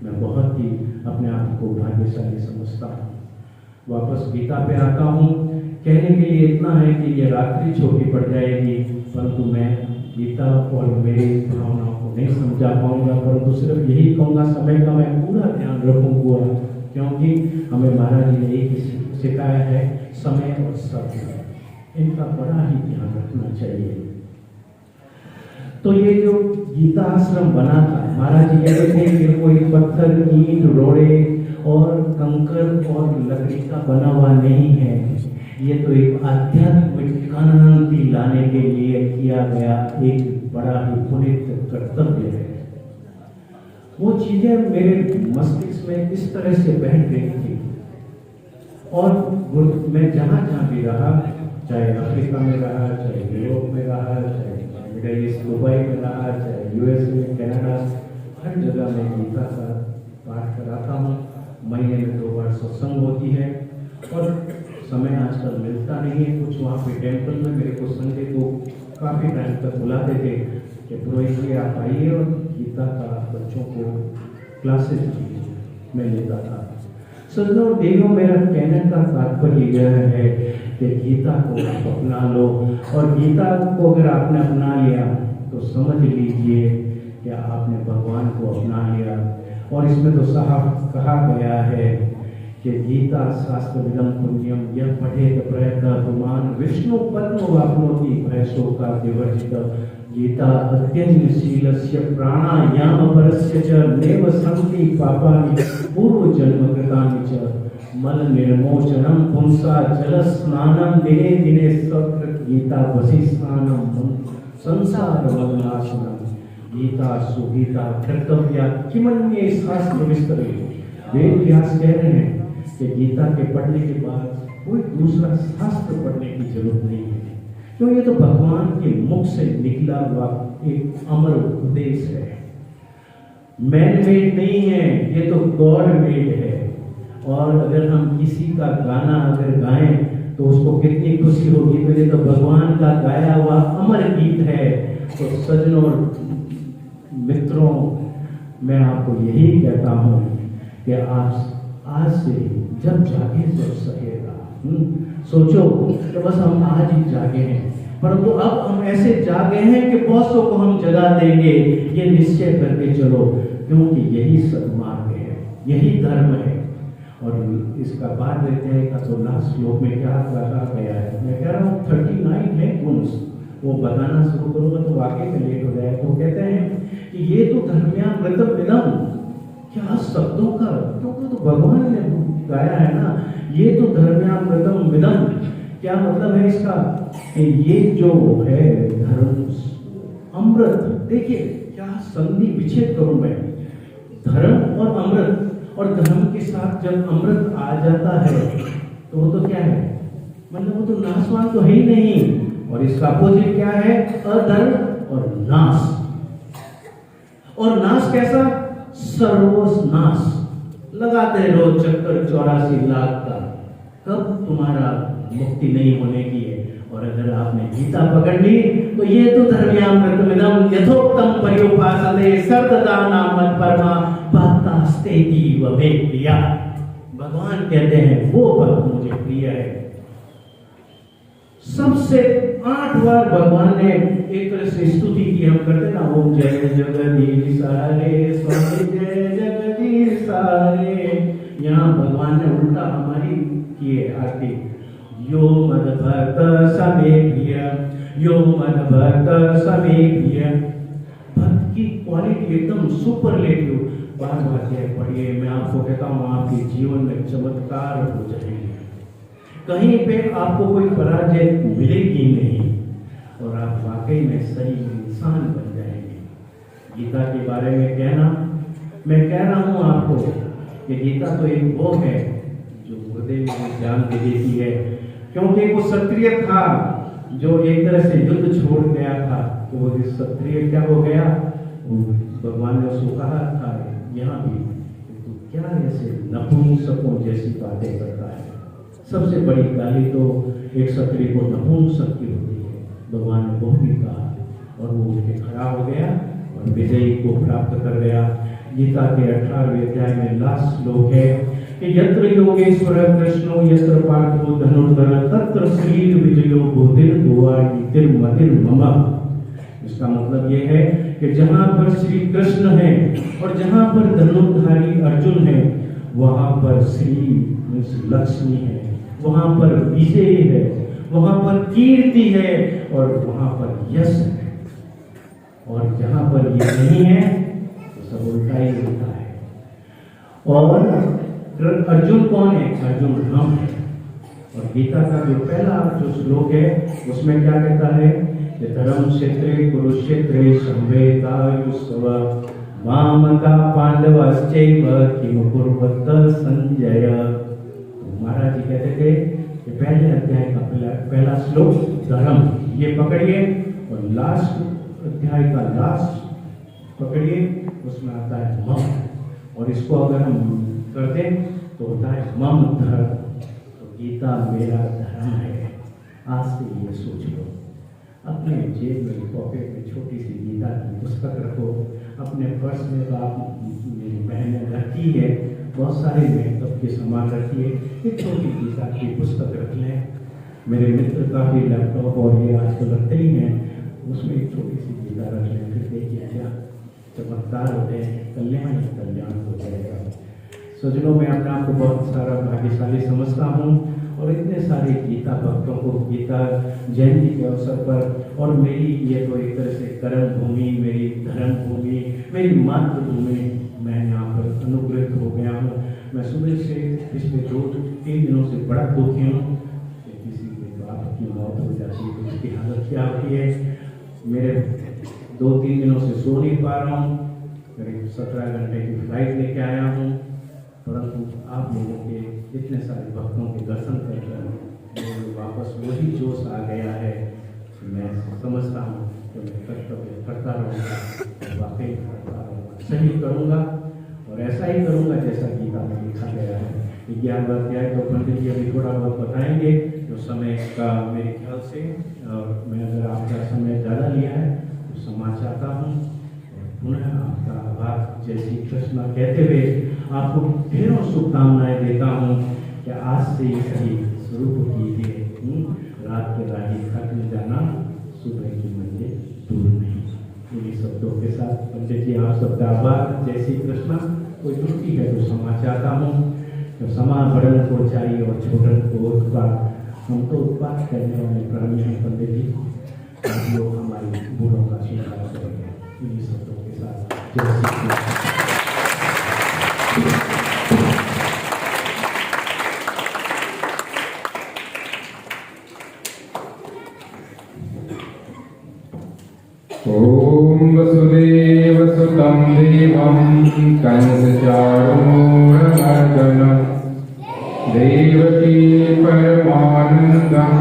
मैं बहुत ही अपने आप को भाग्यशाली समझता हूँ। वापस गीता पे आता हूँ। कहने के लिए इतना है कि ये रात्रि छोटी पड़ जाएगी, परंतु मैं गीता और मेरी भावनाओं को नहीं समझा पाऊंगा। परंतु सिर्फ यही कहूँगा, समय का मैं पूरा ध्यान रखूँगा, क्योंकि हमें महाराज जी ने एक सिखाया है, समय और सत्य, इनका बड़ा ही ध्यान रखना चाहिए। तो ये जो गीता आश्रम बना था, महाराज जी कहते थे कि कोई पत्थर, ईंट, रोड़े और कंकर और लकड़ी का बना हुआ नहीं है। ये तो एक आध्यात्मिक क्रांति लाने के लिए किया गया एक बड़ा ही पुनीत कर्तव्य है। वो चीजें मेरे मस्तिष्क में इस तरह से बैठ गई थी। और मैं जहाँ जहाँ भी रहा, चाहे अफ्रीका में रहा, चाहे यूरोप में रहा, चाहे मिडल ईस्ट दुबई में रहा, चाहे यूएस में, कनाडा, हर जगह मैं गीता का पाठ कराता हूँ। महीने में 2 बार सत्संग होती है और समय आजकल मिलता नहीं है। कुछ वहाँ पे टेम्पल में मेरे को संडे को काफ़ी टाइम तक बुलाते थे कि पुरोहित जी आप आइए और गीता का बच्चों को क्लासेस दीजिए, मैं लेता था। सज्जनों देखो, मेरा कहने का तात्पर्य यह है कि गीता को आप अपना लो, और गीता को अगर आपने अपना लिया तो समझ लीजिए कि आपने भगवान को अपना लिया। और इसमें तो साफ कहा गया है कि गीता शास्त्र विदम पुण्यम यह पढ़े प्रयत्न पुमान विष्णु पद्म वापनोति भयसो का दिवर्जित। गीता अत्यंतशीलस्य प्राणायाम परस्य च नेव संति पापानि पूर्व जन्म कृतानि च मल निर्मोचनम पुंसा जल स्नानम दिने दिने सकृत गीता वसी स्नानम संसार मलनाशनम। गीता सुगीता कर्तव्या किमन्ये शास्त्र विस्तरे। वेद व्यास कह रहे हैं कि गीता के पढ़ने के बाद कोई दूसरा शास्त्र पढ़ने की जरूरत नहीं है, क्यों ये तो भगवान के मुख से निकला हुआ एक अमर उपदेश है, मैन मेड नहीं है, ये तो गॉड मेड है। और अगर हम किसी का गाना अगर गाएं तो उसको कितनी खुशी होगी, तो ये तो भगवान का गाया हुआ अमर गीत है। तो सज्जनों मित्रों, मैं आपको यही कहता हूँ कि आप आज से जब जागे जब सकेगा, सोचो कि बस हम आज ही जागे हैं, परंतु अब हम ऐसे जागे हैं कि बॉसों को हम जगा देंगे, ये निश्चय करके चलो, क्योंकि यही सद्मार्ग है, यही धर्म है। और इसका बाद अध्याय का तो लास्ट श्लोक में क्या कहा गया है, मैं कह रहा हूँ 39 है गुण, वो बताना शुरू करूंगा तो वाकई में लेट हो जाए। तो कहते हैं कि ये तो धर्म्यामृतम विदम, क्या शब्दों का, क्योंकि तो भगवान ने गाया है ना, ये तो धर्म्यामृतम विदम। क्या मतलब है इसका कि ये जो है धर्म अमृत, देखिए क्या संधि विच्छेद करूं मैं, धर्म और अमृत, और धर्म के साथ जब अमृत आ जाता है तो वो तो क्या है, मतलब वो तो नाशवान तो है ही नहीं। और इसका अपोजिट क्या है, अधर्म और नाश। और नाश कैसा, सर्वनाश। लगाते रहो चक्कर 84 लाख का, कब तुम्हारा मुक्ति नहीं होने की है। और अगर आपने गीता पकड़ ली तो ये तो धर्म्यामृतमिदं यथोक्तम पर्युपासते सर्वदानामत् परमा भक्तास्तेति ववेद्या। भगवान कहते हैं वो भक्त मुझे प्रिय है। सबसे 8 बार भगवान ने एक तरह से स्तुति की, हम करते ना, ओम जय जगदीश हरे स्वामी जय जगदीश हरे। यहाँ भगवान ने उल्टा हमारी की है आरती, यो मद भक्त समे प्रिय, यो मद भक्त समे प्रिय। भक्त की क्वालिटी एकदम सुपरलेटिव। बार बार पढ़िए, मैं आपको कहता हूँ आपके जीवन में चमत्कार हो जाएंगे, कहीं पे आपको कोई पराजय मिलेगी नहीं, और आप वाकई में सही इंसान बन जाएंगे। गीता के बारे में कहना, मैं कह रहा हूँ आपको कि गीता तो एक वो है जो हृदय में जान दे देती है, क्योंकि वो क्षत्रिय था जो एक तरह से युद्ध छोड़ गया था, तो वो क्षत्रिय क्या हो गया, भगवान ने उसको कहा था यहाँ भी, तो क्या ऐसे नपुंसकों जैसी बातें करता है। सबसे बड़ी गाली तो एक क्षत्रिय को नपुंसक की होती है, भगवान ने वो भी कहा, और वो उठ के खड़ा हो गया और विजयी को प्राप्त कर गया। गीता के 18वें अध्याय में लास्ट श्लोक है कि यत्र योगेश्वर कृष्णो यत्र पार्थो धनुर्धर तत्र श्रीर विजयो भूतिर दुआर मतिर मम। इसका मतलब ये है कि जहाँ पर श्री कृष्ण है और जहाँ पर धनुर्धारी अर्जुन है, वहाँ पर श्री लक्ष्मी है, वहाँ पर विजय है, वहाँ पर कीर्ति है, और वहाँ पर यश है। और जहाँ पर ये नहीं है तो सब उल्टा ही होता है। और अर्जुन कौन है, अर्जुन हम है। और गीता का जो पहला जो श्लोक है उसमें क्या कहता है, धर्म क्षेत्रे कुरुक्षेत्रे संवेदायुस्व वामका पांडवश्चैव किम कुर्वत संजय। महाराज जी कहते थे कि पहले अध्याय का पहला श्लोक धर्म, ये पकड़िए, और लास्ट अध्याय का लास्ट पकड़िए, उसमें आता है मम, और इसको अगर हम करते तो होता है मम धर्म। तो गीता मेरा धर्म है। आज से ये सोच लो। अपने जेब में पॉकेट में छोटी सी गीता की पुस्तक रखो। अपने पर्स में तो आप मेरी बहनें रखी है, बहुत सारे मेकअप के सामान रखिए, एक छोटी गीता की पुस्तक रख लें। मेरे मित्र काफ़ी लैपटॉप और ये आजकल रखते ही हैं, उसमें एक छोटी सी गीता रख लें। फिर देखिए क्या चमत्कार होते हैं, कल्याण ही कल्याण हो जाएगा। सजनों, मैं अपने आप को बहुत सारा भाग्यशाली समझता हूँ और इतने सारे गीता भक्तों को गीता जयंती के अवसर पर, और मेरी ये तो एक तरह से कर्म भूमि, मेरी धर्म भूमि, मेरी मातृभूमि, मैं यहाँ पर अनुग्रहित हो गया हूँ। मैं सुबह से पिछले 2-3 दिनों से बड़ा दुखी हूँ कि किसी के बाप की मौत हो जाती है तो उसकी हालत क्या होती है। मेरे 2-3 दिनों से सो नहीं पा रहा हूँ, करीब 17 घंटे की फ्लाइट लेके आया हूँ, परंतु आप लोगों के इतने सारे भक्तों के दर्शन कर मुझे वापस वही जोश आ गया है। मैं समझता हूँ कि मैं कर्तव्य करता रहूँगा, वाकई करता रहूँगा, सही करूँगा और ऐसा ही करूँगा जैसा गीता में लिखा गया है। 11वां अध्याय तो पंडित जी अभी थोड़ा बहुत बताएंगे जो समय का मेरे ख्याल से, और मैं अगर आपका समय ज़्यादा लिया है तो क्षमा चाहता हूँ। पुनः आपका आभार जय श्री कृष्ण कहते हुए आपको ढेरों शुभकामनाएं देता हूँ कि आज से सही स्वरूप कीजिए। रात के राही थक न जाना, सुबह की मंजिल दूर नहीं। इन्हीं शब्दों के साथ पंडित जी आप सबका आभार जय श्री कृष्ण। कोई त्रुटि है तो क्षमा चाहता हूँ। तो क्षमा बड़न को चाहिए और छोटन को उत्पाद, हम तो उत्पाद करने वाले प्राणी हैं पंडित जी, आप लोग हमारी भूलों का स्वीकार करेंगे। इन्हीं शब्दों के साथ जय श्री कृष्ण। ओम वसुदेवसुतं देवं कंसचाणूरमर्दनं देवकी परमानन्दं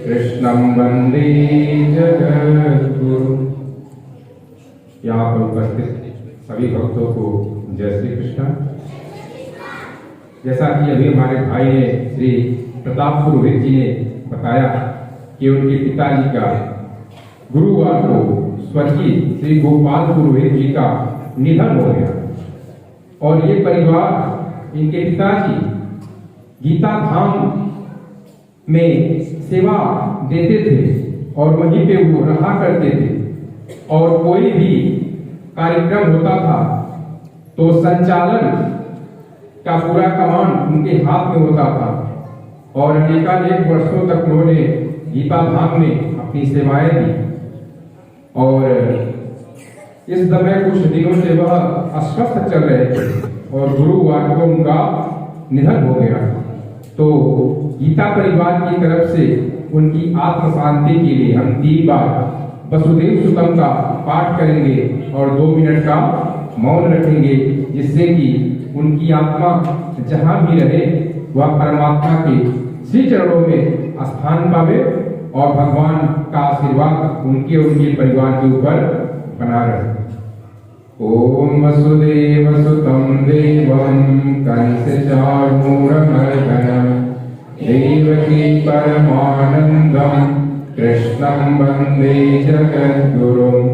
कृष्णं वन्दे जगद्गुरुं। यहाँ पर उपस्थित सभी भक्तों को जय श्री कृष्ण। जैसा कि अभी हमारे भाई ने श्री प्रताप पुरोहित जी ने बताया कि उनके पिताजी का गुरुवार को स्वर्गीय श्री गोपाल पुरोहित जी का निधन हो गया और ये परिवार, इनके पिताजी गीता धाम में सेवा देते थे और वहीं पे वो रहा करते थे और कोई भी कार्यक्रम होता था तो संचालन का पूरा कमान उनके हाथ में होता था और अनेकानेक वर्षों तक उन्होंने गीता धाम में अपनी सेवाएं दी। और इस समय कुछ दिनों से वह अस्वस्थ चल रहे थे और गुरुवार को उनका निधन हो गया। तो गीता परिवार की तरफ से उनकी आत्म शांति के लिए हम 3 बार वसुदेव सुतम का पाठ करेंगे और 2 मिनट का मौन रखेंगे, जिससे कि उनकी आत्मा जहां भी रहे वह परमात्मा के श्री चरणों में स्थान पावे और भगवान का आशीर्वाद उनके और उनके परिवार के ऊपर बना रहे। ओम वसुदेवसुतं देवं कंसचाणूरमर्दनं देवकी परमानन्दं कृष्णं वन्दे जगद्गुरुम्।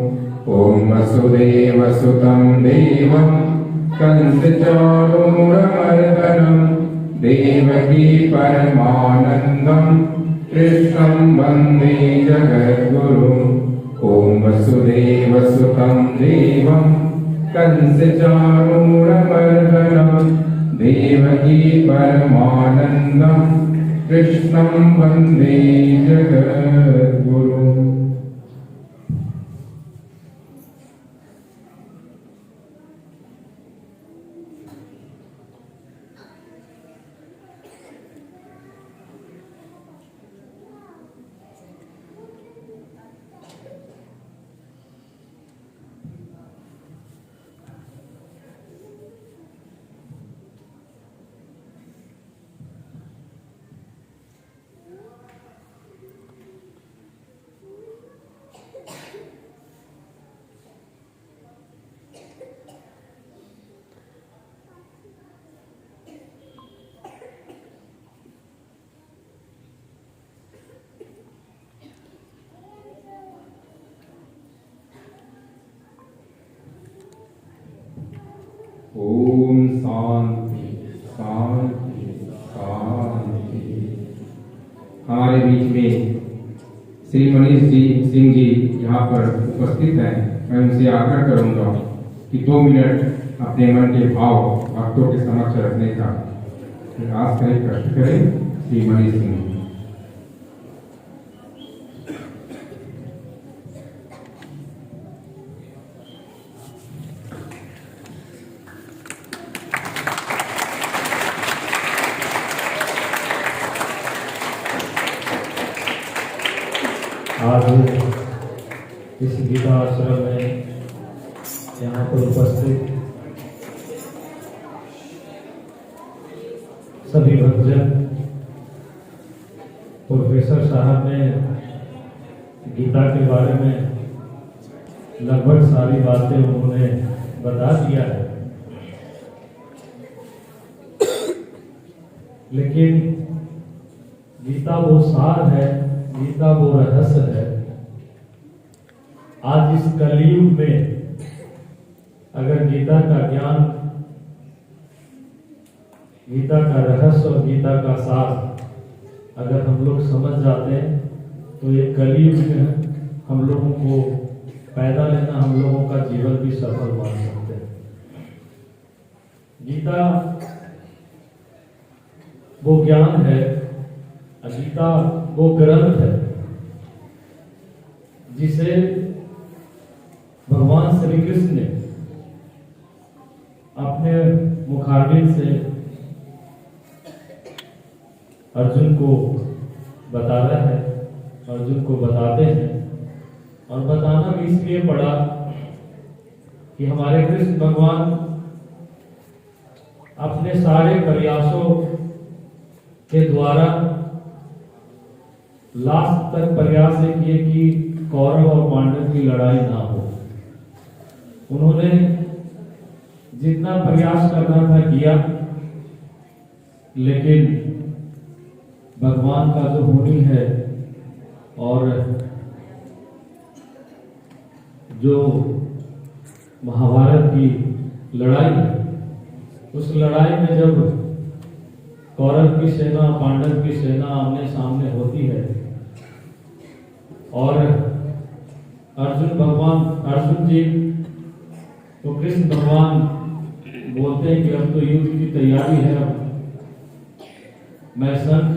ओम वसुदेवसुतं देवं कंसचाणूरमर्दनं देवकी परमानन्दं कृष्णं वन्दे जगद्गुरुम्। ओम वसुदेवसुतं देवं कंसचाणूरमर्दनं देवकी परमानन्दं कृष्णं वन्दे जगद्गुरुम्। ओम शांति शांति शांति। हमारे बीच में श्री मनीष जी सिंह जी यहाँ पर उपस्थित हैं। मैं उनसे आग्रह करूंगा कि 2 मिनट अपने मन के भाव भक्तों के समक्ष रखने का प्रयास करें, कष्ट करें। श्री मनीष सिंह जी। आज इस गीता आश्रम में यहाँ पर उपस्थित सभी भक्तजन, प्रोफेसर साहब ने गीता के बारे में लगभग सारी बातें उन्होंने बता दिया है, लेकिन गीता वो सार है, गीता वो रहस्य है। आज इस कलयुग में अगर गीता का ज्ञान, गीता का रहस्य और गीता का सार अगर हम लोग समझ जाते हैं तो ये कलयुग में हम लोगों को पैदा लेना, हम लोगों का जीवन भी सफल मान सकते हैं। गीता वो ज्ञान है, गीता वो ग्रंथ है जिसे भगवान श्री कृष्ण ने अपने मुखारबिंद से अर्जुन को बताया है, अर्जुन को बताते हैं। और बताना भी इसलिए पड़ा कि हमारे कृष्ण भगवान अपने सारे प्रयासों के द्वारा लास्ट तक प्रयास किए कि कौरव और पांडव की लड़ाई ना हो। उन्होंने जितना प्रयास करना था किया, लेकिन भगवान का जो होनी है और जो महाभारत की लड़ाई है, उस लड़ाई में जब कौरव की सेना पांडव की सेना आमने सामने होती है और अर्जुन जी तो कृष्ण भगवान बोलते हैं कि अब तो युद्ध की तैयारी है, अब मैं शंख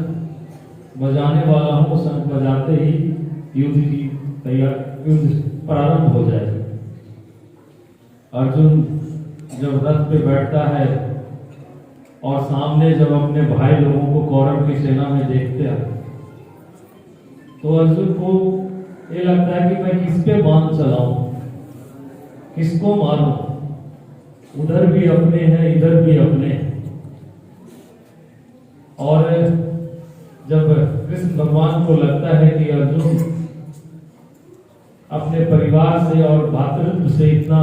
बजाने वाला हूँ, शंख बजाते ही युद्ध प्रारंभ हो जाएगा। अर्जुन जब रथ पे बैठता है और सामने जब अपने भाई लोगों को कौरव की सेना में देखते हैं तो अर्जुन को ये लगता है कि मैं किस पे बाण चलाऊं, किसको मारूं, उधर भी अपने हैं इधर भी अपने हैं। और जब कृष्ण भगवान को लगता है कि अर्जुन अपने परिवार से और भातृत्व से इतना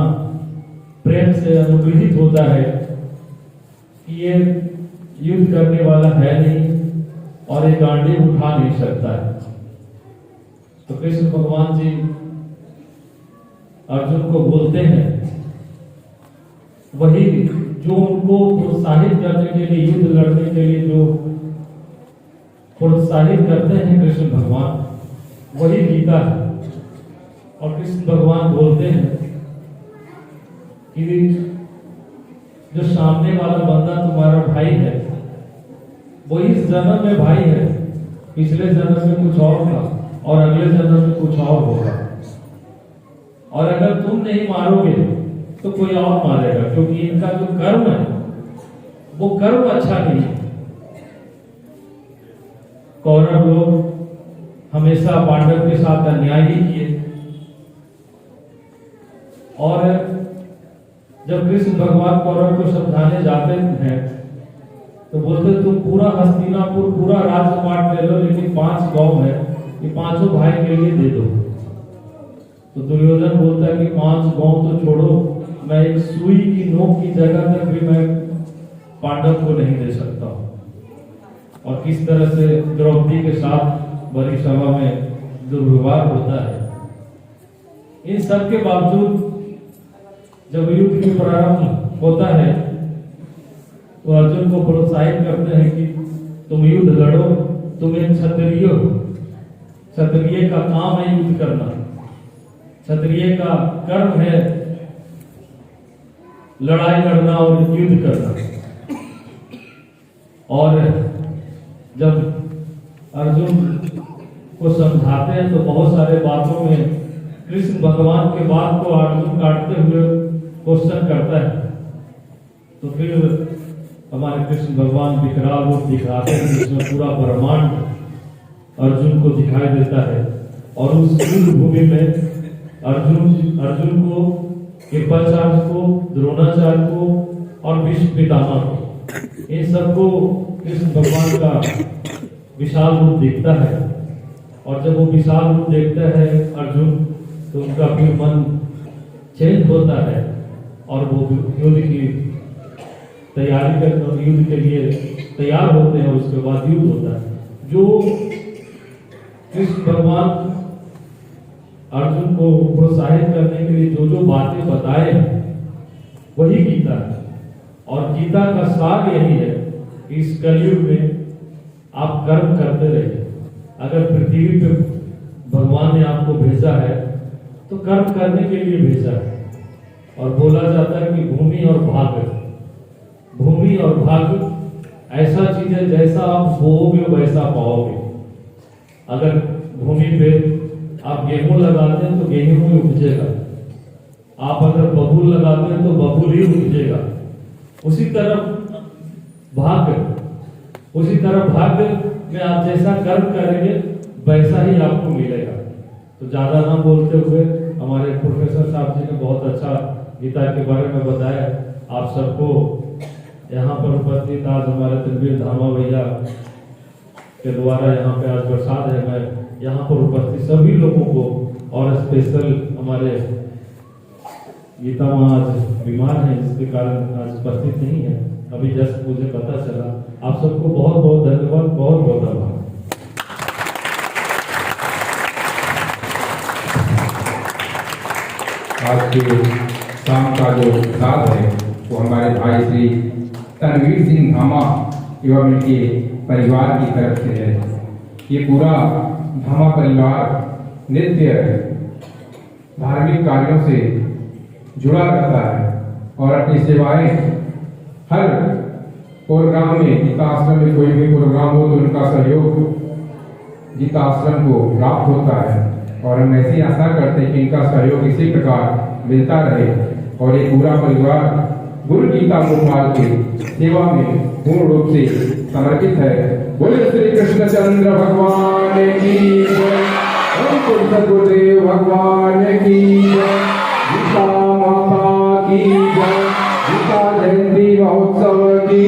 प्रेम से अनुग्रहित होता है कि ये युद्ध करने वाला है नहीं और ये गांडी उठा नहीं सकता है, तो कृष्ण भगवान जी अर्जुन को बोलते हैं, वही जो उनको प्रोत्साहित करने के लिए, युद्ध लड़ने के लिए जो प्रोत्साहित करते हैं कृष्ण भगवान, वही गीता है। और कृष्ण भगवान बोलते हैं कि जो सामने वाला बंदा तुम्हारा भाई है वो इस जन्म में भाई है, पिछले जन्म में कुछ और था और अगले जन्म में कुछ और होगा। और अगर तुम नहीं मारोगे तो कोई और मारेगा, क्योंकि इनका जो कर्म है वो कर्म अच्छा नहीं है। कौरव लोग हमेशा पांडव के साथ अन्याय ही किए, और जब कृष्ण भगवान कौरव को समझाने जाते हैं तो बोलते तुम पूरा हस्तिनापुर पूरा राज्य बांट ले लो, लेकिन 5 गांव है, ये 5 भाई के लिए दे दो। तो दुर्योधन बोलता है कि 5 गांव तो छोड़ो, मैं एक सुई की नोक की जगह तक भी मैं पांडव को नहीं दे सकता हूं। और किस तरह से द्रौपदी के साथ बड़ी सभा में दुर्व्यवहार होता है। इन सब के बावजूद जब युद्ध की प्रारंभ होता है तो अर्जुन को प्रोत्साहित करते हैं कि तुम युद्ध लड़ो, तुम एक क्षत्रिय हो, क्षत्रिय का काम है युद्ध करना, क्षत्रिय का कर्म है लड़ाई लड़ना और युद्ध करना। और जब अर्जुन को समझाते हैं तो बहुत सारे बातों में कृष्ण भगवान के बात को अर्जुन काटते हुए क्वेश्चन करता है। तो फिर हमारे कृष्ण भगवान विकराल रूप दिखाते हैं, जिसमें पूरा ब्रह्मांड अर्जुन को दिखाई देता है। और उस युद्ध भूमि में अर्जुन को, कृपाचार्य को, द्रोणाचार्य को और भीष्म पितामह को, इन सबको कृष्ण भगवान का विशाल रूप दिखता है। और जब वो विशाल रूप देखता है अर्जुन, तो उनका भी मन चेंज होता है और वो युद्ध की तैयारी करते, युद्ध के लिए तैयार होते हैं। उसके बाद युद्ध होता है। जो कृष्ण भगवान अर्जुन को प्रोत्साहित करने के लिए जो जो बातें बताए वही गीता है। और गीता का सार यही है कि इस कलयुग में आप कर्म करते रहिए। अगर पृथ्वी पे भगवान ने आपको भेजा है तो कर्म करने के लिए भेजा है। और बोला जाता है कि भूमि और भाग्य, भूमि और भाग्य ऐसा चीज है, जैसा आप बोओगे वैसा पाओगे। अगर भूमि पे आप गेहूं लगाते हैं तो गेहूं ही उपजेगा, आप अगर बबूल लगाते हैं तो बबूल ही उपजेगा। उसी तरह भाग्य में आप जैसा कर्म करेंगे वैसा ही आपको मिलेगा। तो ज्यादा ना बोलते हुए हमारे प्रोफेसर साहब जी ने बहुत अच्छा गीता के बारे में बताया। आप सबको यहाँ पर उपस्थित आज हमारे तनवीर धामा भैया के द्वारा यहाँ पे आज प्रसाद है। मैं यहाँ पर उपस्थित सभी लोगों को, और स्पेशल हमारे गीता माँ आज बीमार है, जिसके कारण आज उपस्थित नहीं है, अभी जस्ट मुझे पता चला। आप सबको बहुत बहुत धन्यवाद, बहुत बहुत आभार। आज के शाम का जो प्रसाद है वो हमारे भाई श्री तनवीर सिंह धामा एवं इनके परिवार की तरफ से है। ये पूरा धामा परिवार नित्य धार्मिक कार्यों से जुड़ा रहता है और अपनी सेवाएं हर प्रोग्राम में, गीता आश्रम में कोई भी प्रोग्राम हो तो उनका सहयोग गीता आश्रम को प्राप्त होता है। और हम ऐसी आशा करते हैं कि इनका सहयोग इसी प्रकार मिलता रहे और ये पूरा परिवार गुरु गीता गोपाल के सेवा में पूर्ण रूप से समर्पित है। बोले श्री कृष्णचंद्र भगवान की जय, सदगुरुदेव भगवान की जय, गीता माता की जय, गीता जयंती महोत्सव की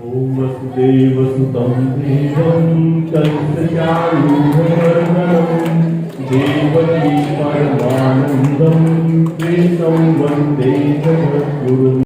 ओम वसुदेवसुतं देवं कंसचारूढमर्दनं देवकी परमानन्दं कृष्णं वन्दे जगद्गुरुम्।